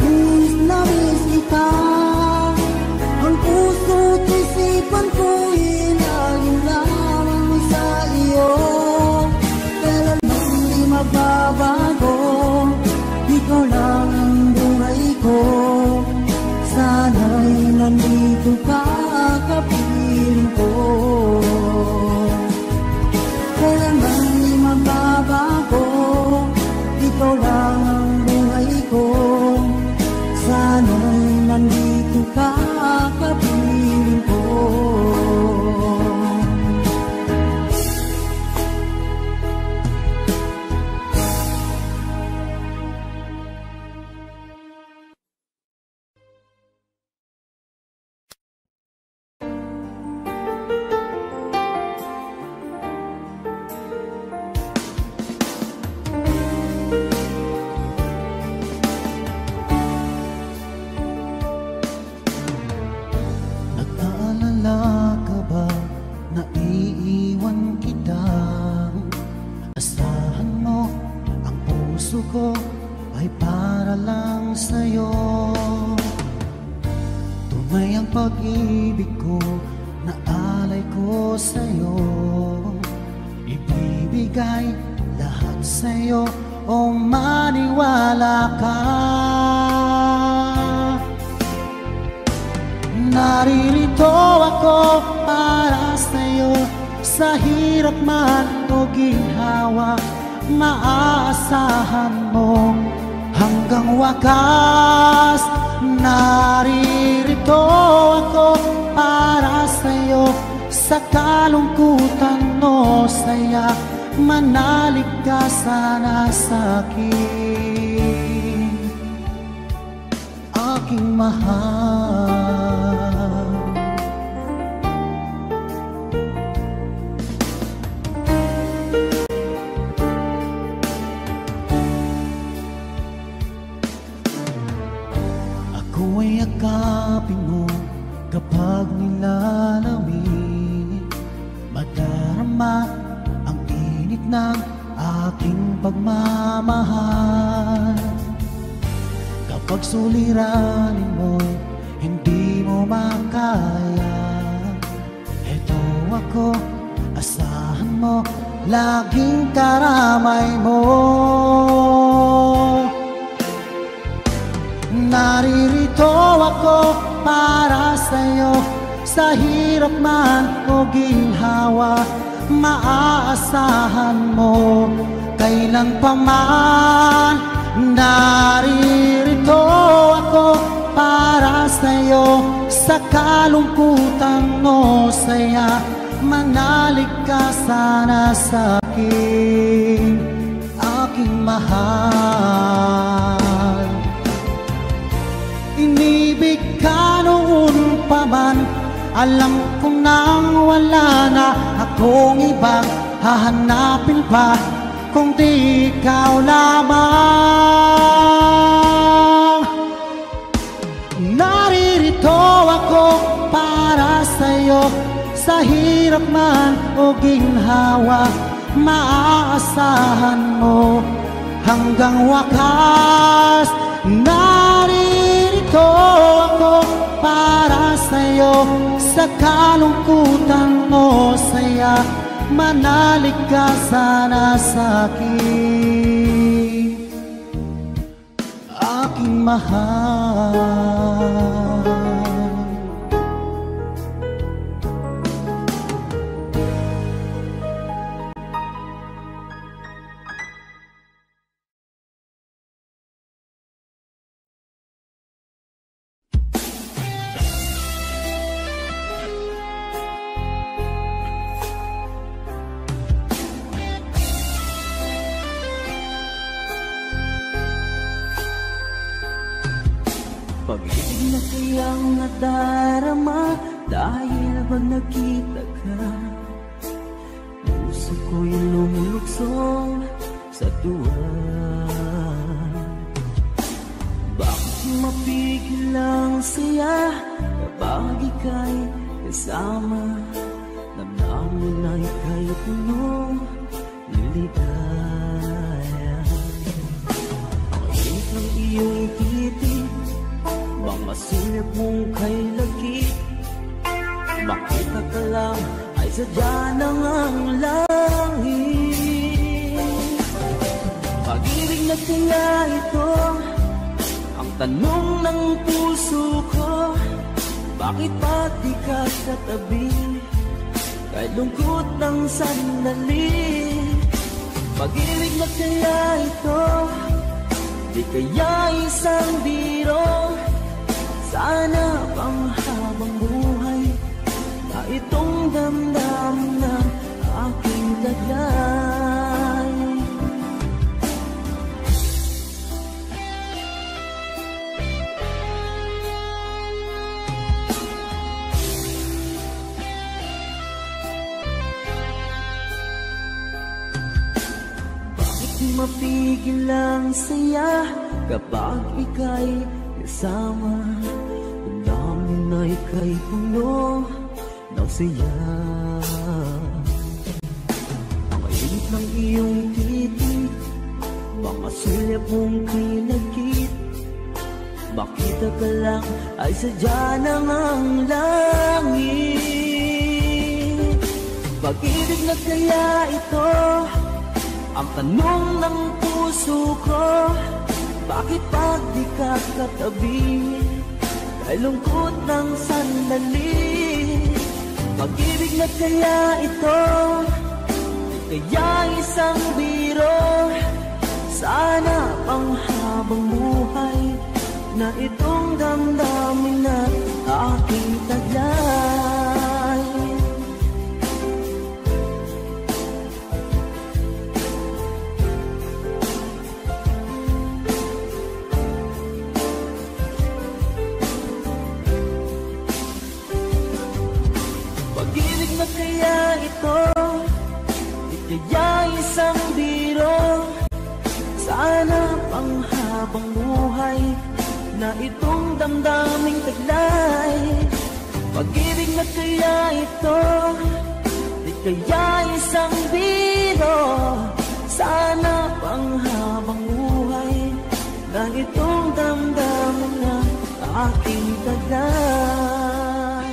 miss na miss kita. Ang puso't isipan ko'y laging lamang sa iyo. Kailanman di magbabago, ikaw lang ang buhay ko. Sana'y nandito ka, kapiling ko. Kailanman di magbabago, ikaw lang ang buhay ko. Sana'y nandito ka, kapiling ko. Pag-ibig ko na alay ko sa'yo, ibibigay lahat sa'yo o maniwala ka. Naririto ako para sa'yo, sa hirap man o ginhawa, maaasahan mong hanggang wakas. Naririto ako para sa'yo, sa kalungkutan o saya, manalig ka sana sa'kin, aking mahal. yakapin mo kapag nilalamig, madarama ang init ng aking pagmamahal. Kapag suliranin mo, hindi mo makaya, eto ako, asahan mo, laging karamay mo. Naririto ako para sa'yo, sa hirap man o ginhawa, maaasahan mo kailan pa man. Naririto ako para sa'yo, sa kalungkutan o saya, manalig ka sana sa'kin, aking mahal. Inibig ka noon pa man, alam ko nang wala na akong ibang hahanapin pa, kung di ikaw lamang. Naririto ako para sa'yo, sa hirap man o ginhawa, maaasahan mo hanggang wakas. Naririto ako para sa'yo, sa kalungkutan o saya, manalig ka sana sa'kin, aking mahal. Pag-ibig na kayang nadarama dahil pag nakita ka, puso ko'y lumuluksong sa tuwa. Bakit mapigil ang saya kapag ika'y kasama? Damdamin na ika'y puno ng ligaya. Ang init ng iyong titig, mga silip mong kay lagit, makita ka lang ay sadya ng ang langit. Pag-ibig na kaya ito ang tanong ng puso ko, bakit pa di ka katabi kahit lungkot ng sandali? Pag-ibig na kaya ito, di kaya isang biro, sana pang habang buhay na itong damdamin ng aking taglay. Bakit mapigil ang saya kapag ika'y kasama? Damdamin na ika'y puno ng saya. Ang init ng iyong titig, mga silip mong kinagkit, makita ka lang ay sadya ng ang langit. Pag-ibig na kaya ito ang tanong ng puso ko, bakit pag di ka katabi ay lungkot ng sandali? Pag-ibig na kaya ito, kaya isang biro, sana pang habang buhay na itong damdamin na aking taglay. Pag-ibig na kaya ito, kaya isang biro, sana pang habang buhay na itong damdaming taglay. Pag-ibig na kaya ito, di kaya isang biro. Sana pang habang buhay na itong damdamin na aking taglay.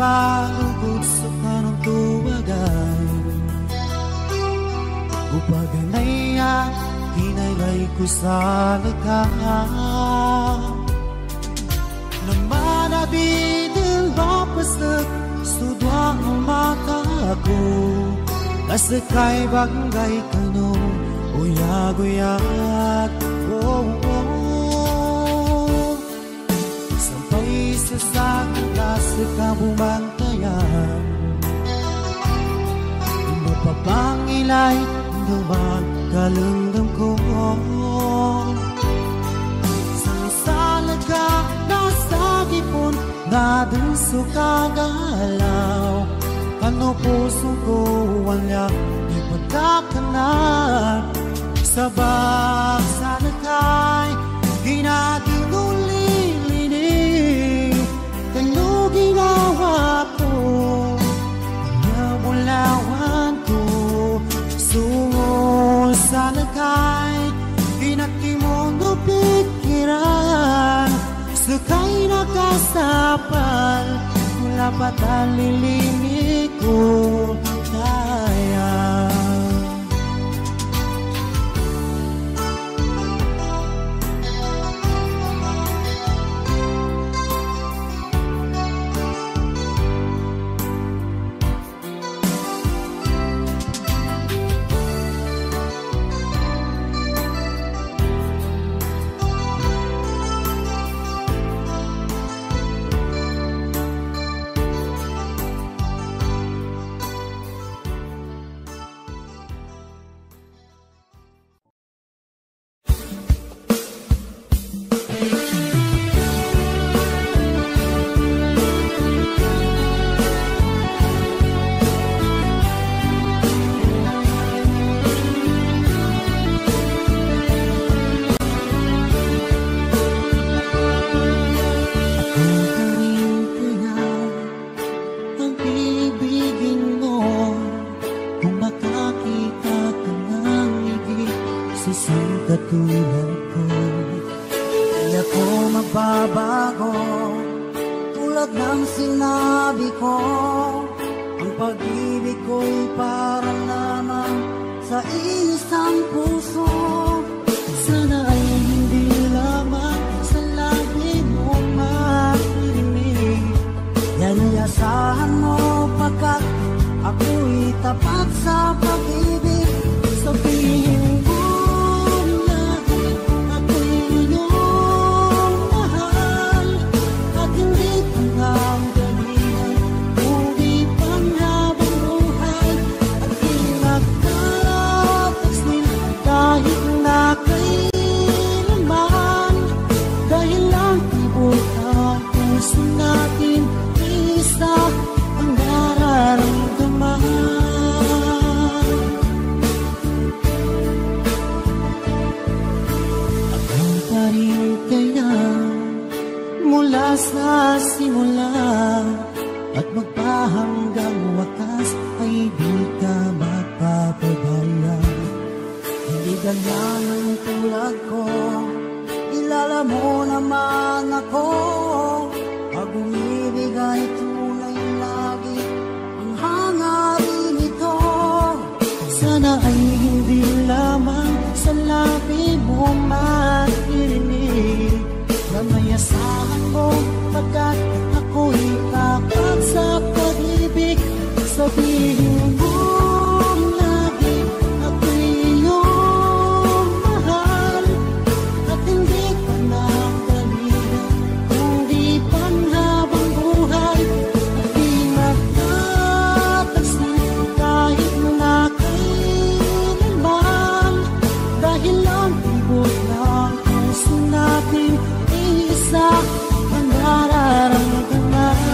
Malugod sa kanong tuwagan Upaganaya, hinaylay ko sa laga Naman abidil mapasag Sudwa ang mata ko Kasakay bagay kano Uyag-uyag Sampay sa saklas sa kabumantayan Mapapangilay Duman kalundam ko Sangsalaga nasa gipon Nadunso kagalaw Kano puso ko wala ipagkakanan Sabag sa nakay Ginadinulilinig Kano ginawa ko Nyamulawan ko Sungo sa nakay Pinagtimondo pikiran Sakay nakasapal Mula patalilini ko Kaya ko. Ang pag-ibig ko'y para lamang sa isang puso. Sana ay hindi lamang sa labi mo marinig. Yan iasahan mo pagkat ako'y tapat sa pag-ibig. Sabihin mo lagi ako'y iyong mahal, at hindi pa ng galingan, kundi panghabang buhay. At di magkatasin kahit na kailanman, dahil lang tibok ang puso natin, isa ang nararamdaman. Mula sa simula at magpahanggang wakas ay di ka magpapabaya. Hindi ganyan ang tulad ko, kilala mo naman ako. Pag umibig ay tunay lagi ang hangarin ito. Sana ay hindi lamang sa labi mo maririnig, na may asahan mo pagkat ako'y tapat sa pag-ibig. Sabihin mo lagi ako'y iyong mahal, at hindi ka na galingan, kundi panghabang buhay. At di magtatasin kahit na kailanman, dahil ang tibok ng puso natin, isa ang nararamdaman.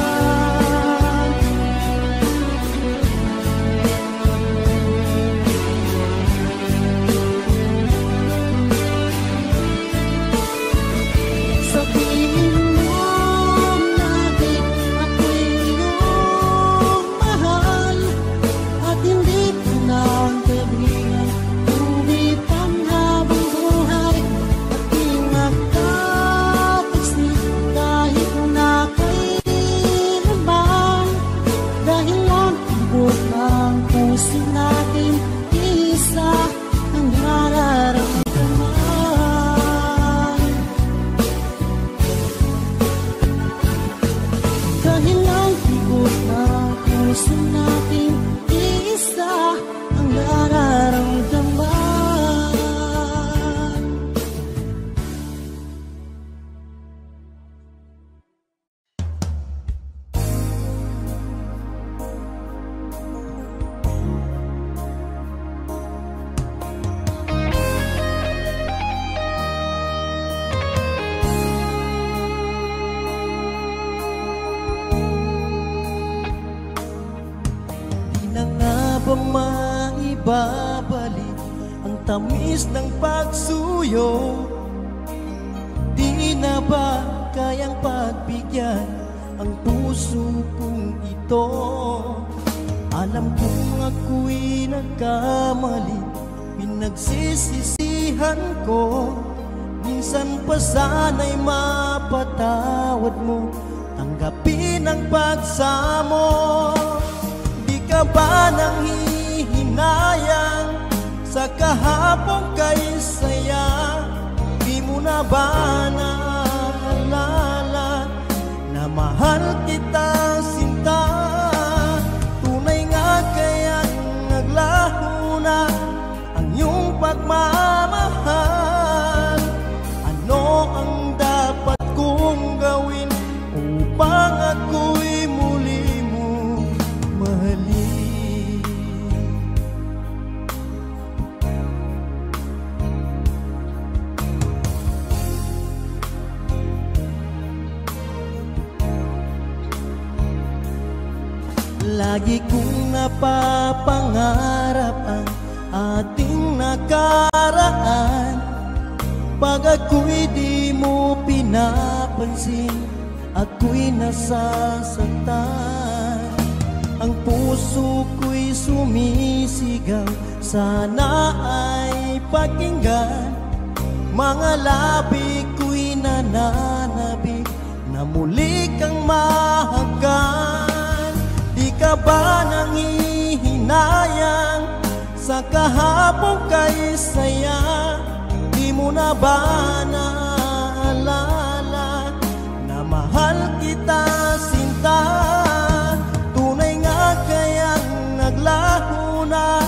Sabihin mo lagi ako'y iyong mahal, at hindi ka ng galingan, kundi panghabang buhay. At di magtatasin kahit na kailanman, dahil ang tibok ng puso natin, isa ang nararamdaman. Dahil ang tibok ng puso natin, isa ang nararamdaman. Di na nga ba maibabalik ang tamis ng pagsuyo? Di na ba kayang pagbigyan ang puso kong ito? Alam kong ako'y nagkamali, pinagsisisihan ko. Minsan pa sana'y mapatawad mo, tanggapin ang pagsamo. Di ka ba nang hihinayang sa kahapong kay saya? Di mo na ba naalala na mahal kita sinta? Tunay nga kaya't naglaho na ang iyong pagmamahal. Ano ang dapat kong gawin upang ako'y muli mo mahalin? Lagi kong napapangarap ang ating nakaraan. Pag ako'y di mo pinapansin, ako'y nasasaktan. Ang puso ko'y sumisigaw, sana ay pakinggan. Mga labi ko'y nananabik na muli kang mahagkan. ka ba nangihinayang sa kahapon kay saya? Di mo na ba naalala na mahal kita sinta? Tunay nga kayang naglaho na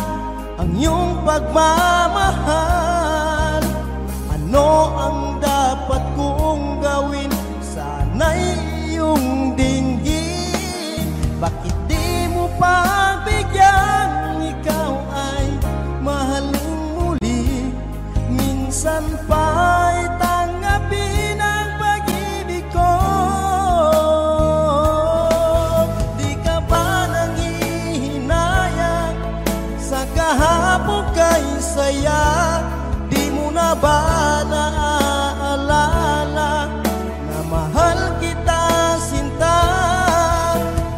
ang iyong pagmamahal? Ano ang dapat kong gawin? Sana'y iyong dinggin. Bakit di mo pagbigyan? Ikaw ay mahalin muli. Minsan pa'y tanggapin ang pag-ibig ko. Di ka ba nangihinayang sa kahapon kay saya? Di mo na ba naaalala na mahal kita sinta?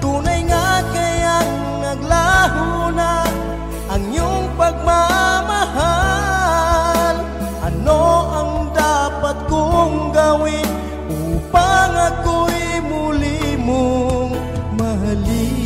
Tunay nga kayang naglaho na ang iyong pagmamahal? Ano ang dapat kong gawin upang ako'y muli mong mahalin?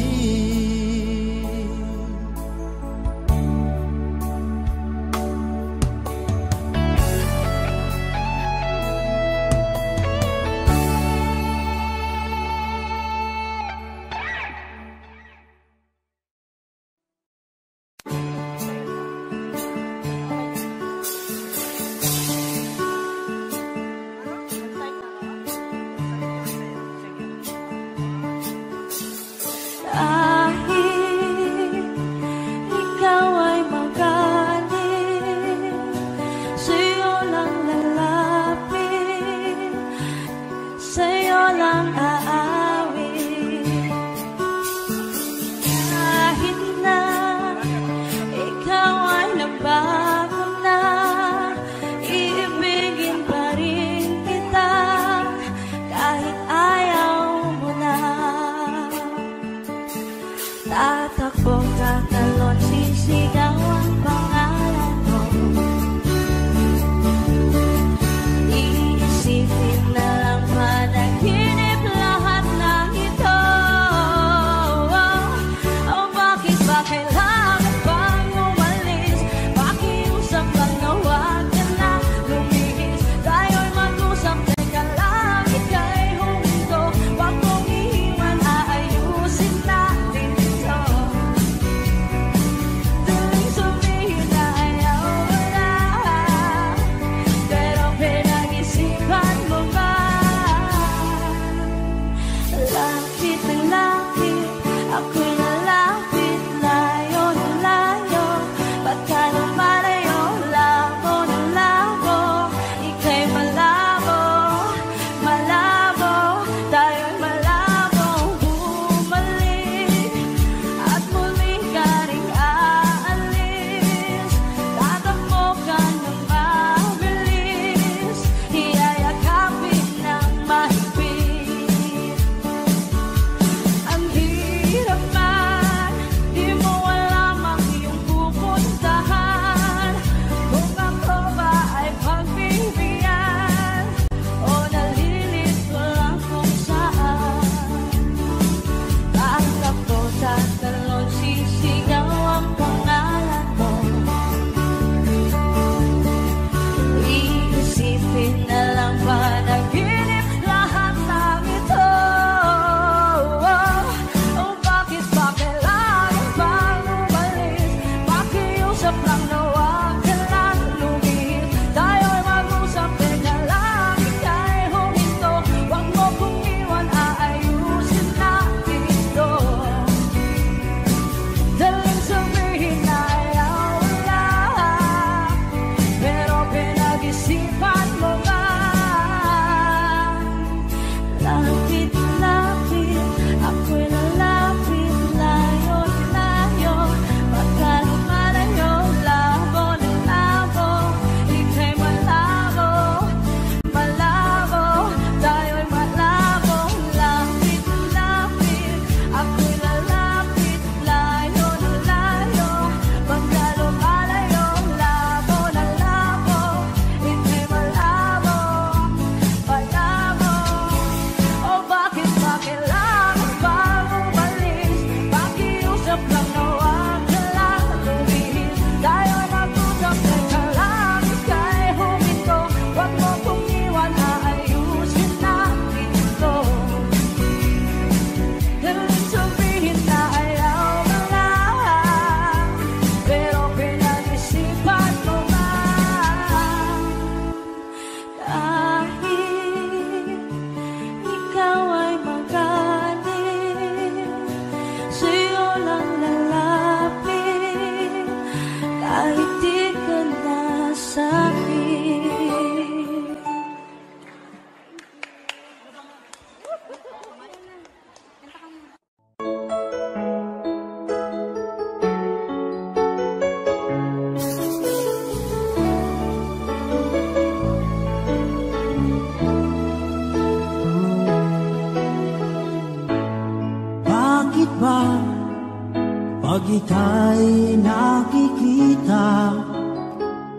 Pag ika'y nakikita,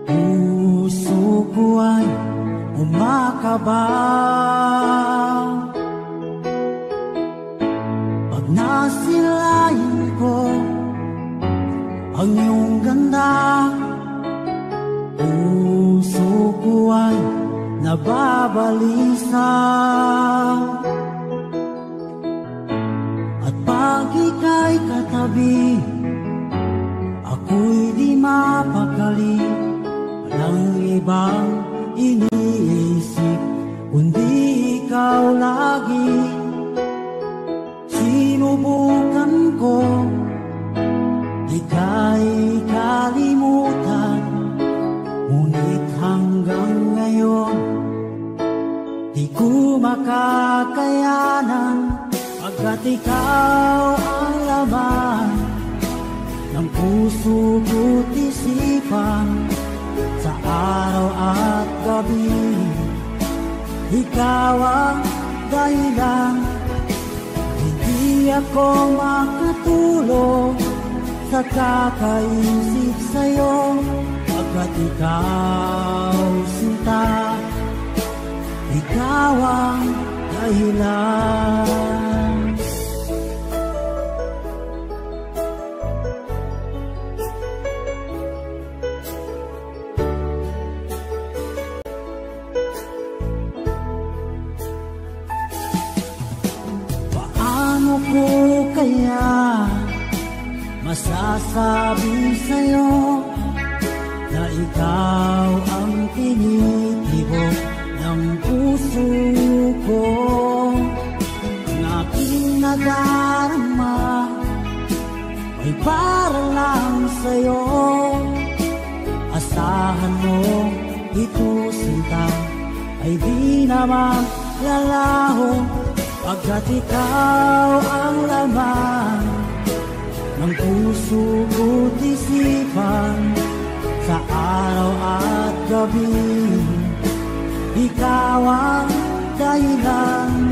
puso ko ay umakaba. Pag nasilayan ko ang iyong ganda, puso ko ay nababalisa. At pag ika'y katabi, ako'y di mapakali. Walang ibang iniisip kundi ikaw lagi. Sinubukan ko ika'y kalimutan, ngunit hanggang ngayon di ko makakayanan. Pagkat ikaw ang laman ng puso ko't isipan, sa araw at gabi ikaw ang dahilan. Hindi ako makatulog sa kakaisip sa'yo, pagkat ikaw sinta, ikaw ang dahilan. Paano ko kaya masasabi sa'yo na ikaw ang tinitibok ng puso ko? Ang aking nadarama ay para lang sa'yo. Asahan mo ito sinta ay di naman lalaho, pagkat ikaw ang laman ng puso ko't isipan, sa araw at gabi ikaw ang dahilan.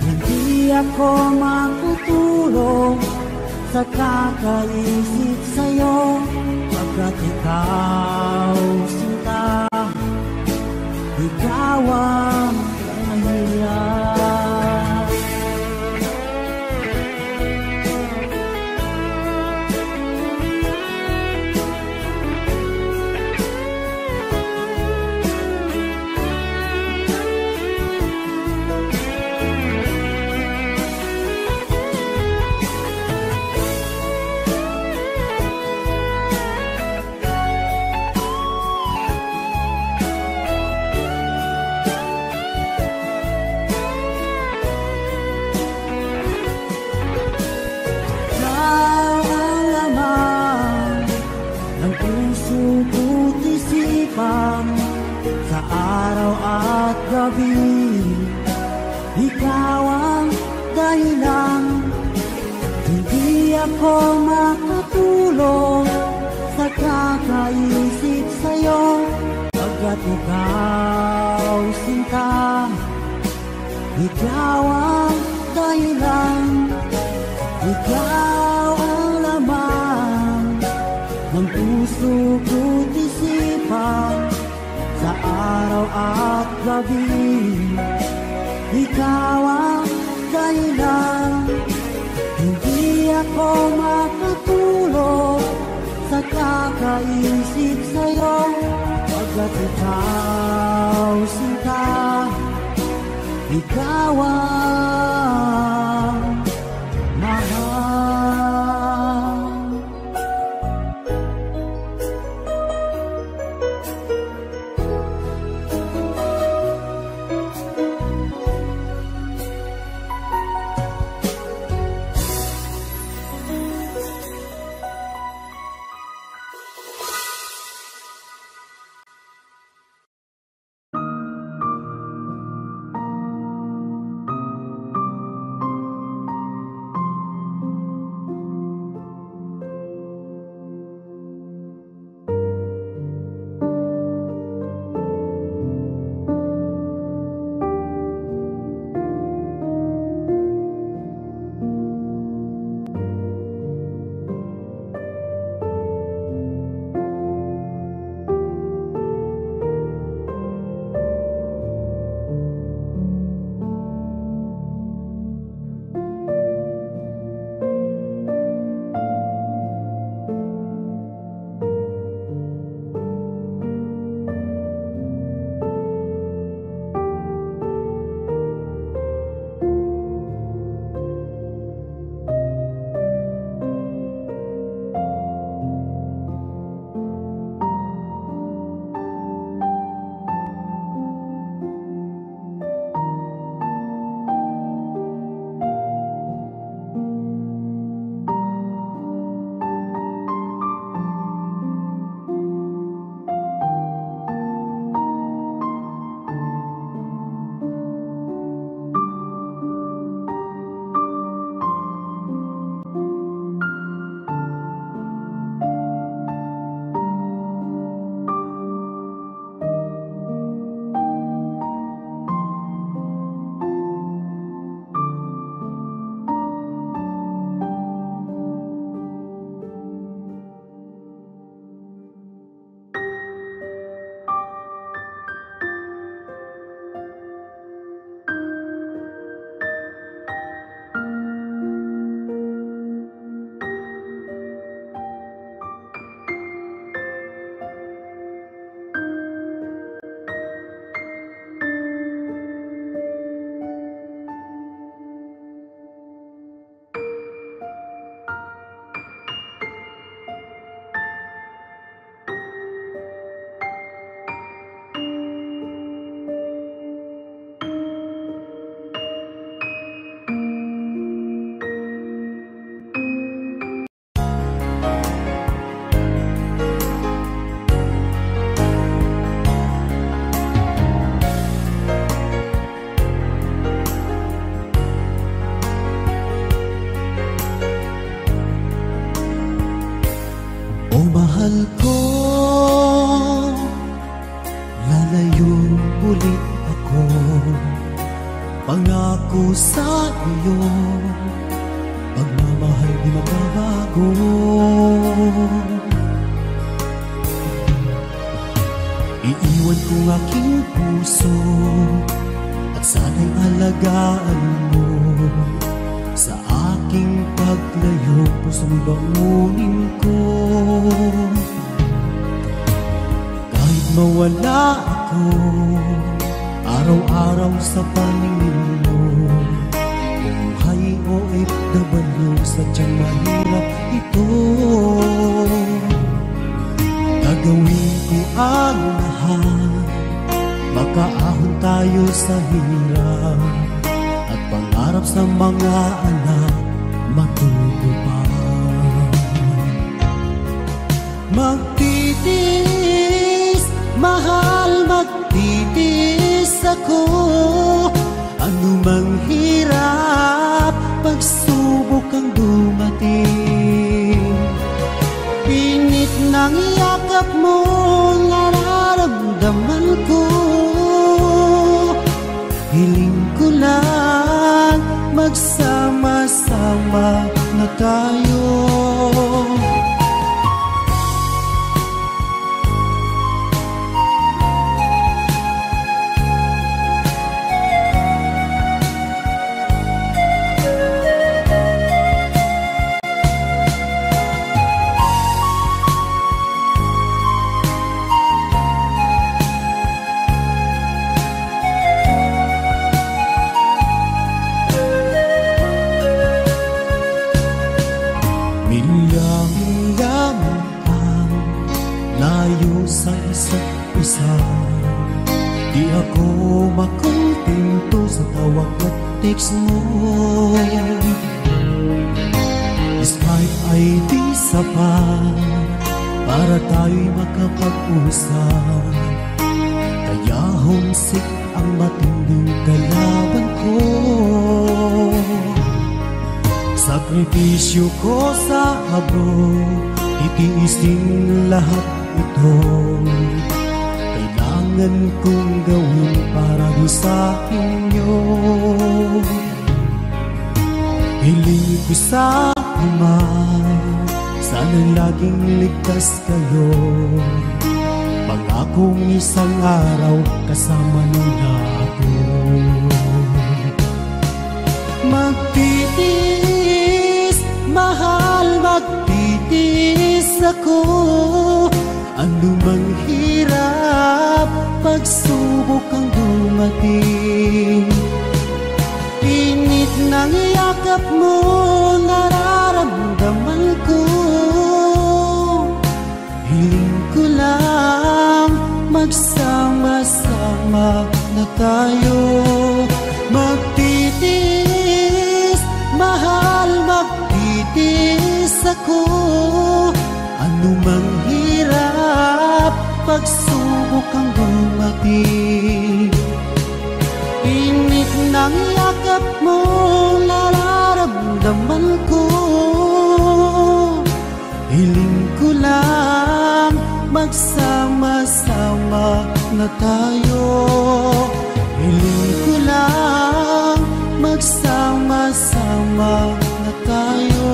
Hindi ako makatulog sa kakaisip sa'yo, pagkat ikaw sinta, ikaw ang dahilan. Sa araw at gabi ikaw ang dahilan. Hindi ako makatulog sa kakaisip sa'yo, pagkat ikaw sinta, ikaw ang dahilan. Ikaw ang laman ng puso ko't isipan, sa araw at gabi ikaw ang dahilan. Hindi ako makatulog sa kakaisip sa'yo, pagkat ikaw sinta, ikaw ang mahal. mahal ko, lalayo ulit ako. Pangako sa iyo, pagmamahal di magbabago. Iiwan ko aking puso at sana'y alagaan mo. Sa aking paglayo, puso'y bangunin ko. Kahit mawala ako, araw-araw sa paningin mo. Buhay OFW, sadyang mahirap ito. Gagawin ko ang lahat, makaahon tayo sa hirap, at pangarap sa mga anak matutupad. Magtitiis, mahal, magtitiis ako. Anumang hirap, pagsubok ang dumating. Pinit ng yakap mo, nararamdaman ko. Hiling ko lang, magsama-sama na tayo. Di ako makontento sa tawag at text mo. Skype ay di sapat para tayo'y makapag-usap. Kaya homesick ang matinding kalaban ko. Sakripisyo ko sa abroad, itiisin lahat ito. Kailangan kong gawin para di sa inyo. Hiling ko sa Ama, sana'y laging ligtas kayo. Pangakong isang araw kasama niyo na ako. Magtitiis, mahal, magtitiis ako. Anumang hirap, pagsubok ang dumating. Init ng yakap mo, nararamdaman ko. Hiling ko lang, magsama-sama na tayo. Magtitiis, mahal, magtitiis ako. Anumang hirap, pagsubok ang dumating. Init ng yakap mo, nararamdaman ko. Hiling ko lang, magsama-sama na tayo. Hiling ko lang, magsama-sama na tayo.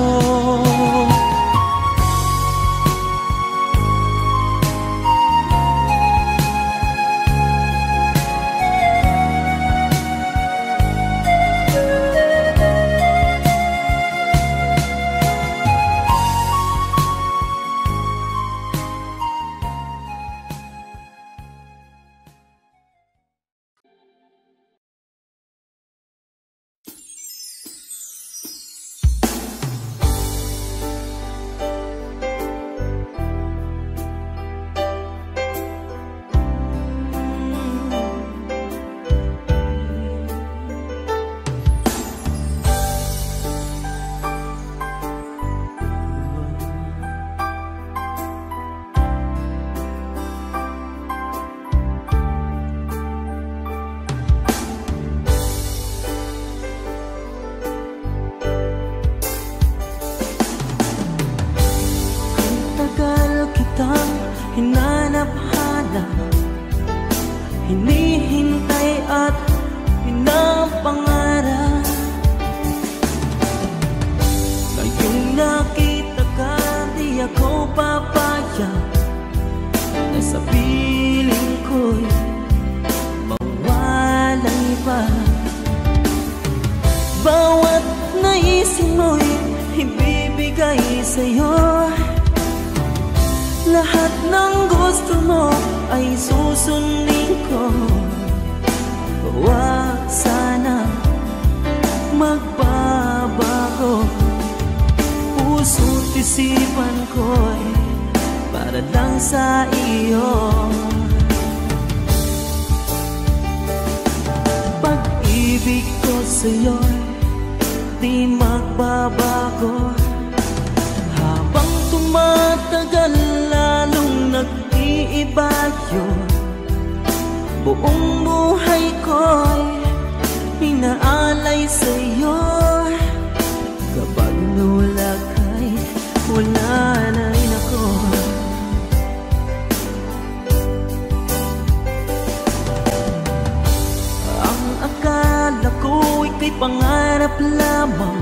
na hinihintay at pinapangarap. Ngayong nakita ka, di ako papayag na sa piling ko'y mawalay pa. Bawat naisin mo'y ibibigay sa'yo. Lahat ng gusto mo ay susundin ko. Huwag sana magbabago. Puso't isipan ko'y para lang sa iyo. Pag-ibig ko sa'yo'y di magbabago. Habang tumatagal lalong nag-iiba yun. Buong buhay ko'y inaalay sa'yo. Kapag nawala ka'y wala na rin ako. Ang akala ko ika'y pangarap lamang,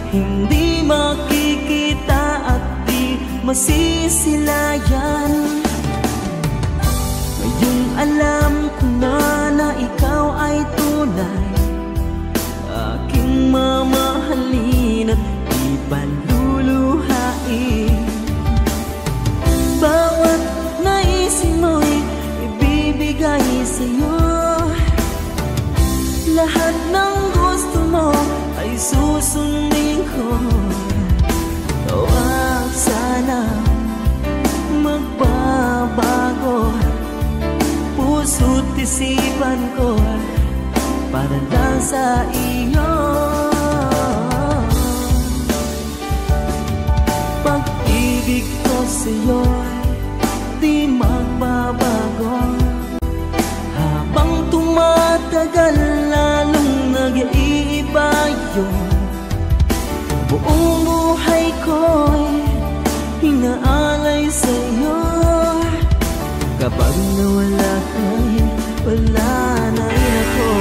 hindi makikita at di masisilayan. Ngayong alam ko na ikaw ay tunay, aking mamahalin at ipanluluhain. Bawat naisin mo'y ibibigay sa'yo. Lahat ng gusto mo ay susundin ko. Huwag sana magbabago. Puso't isipan ko para lang sa iyo. Pag-ibig ko sa'yo'y di magbabago. Habang tumatagal lalong nag-iiba yun. Buong buhay ko'y inaalay sa'yo. Kapag nawala ka'y wala na rin ako.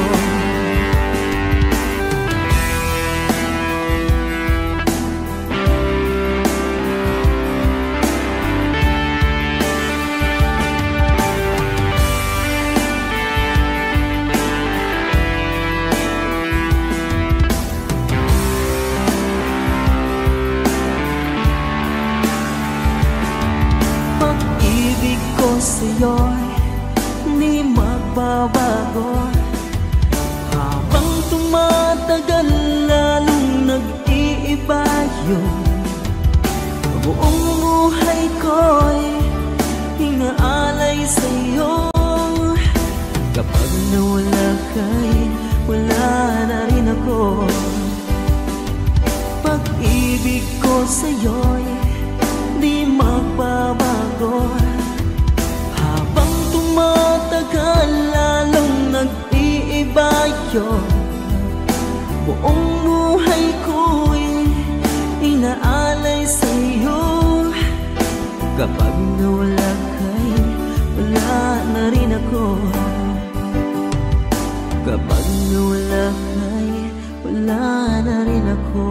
Pag-ibig ko sa'yo'y di magbabago. Habang tumatagal lalong nag-iiba yun. Buong buhay ko'y inaalay sa'yo. Kapag nawala ka'y wala na rin ako. Pag-ibig ko sa'yo'y di magbabago. Habang tumatagal lalong nag-iiba yun. Buong buhay ko'y inaalay sa'yo. Kapag nawala ka'y wala na rin ako. Kapag nawala ka'y wala na rin ako.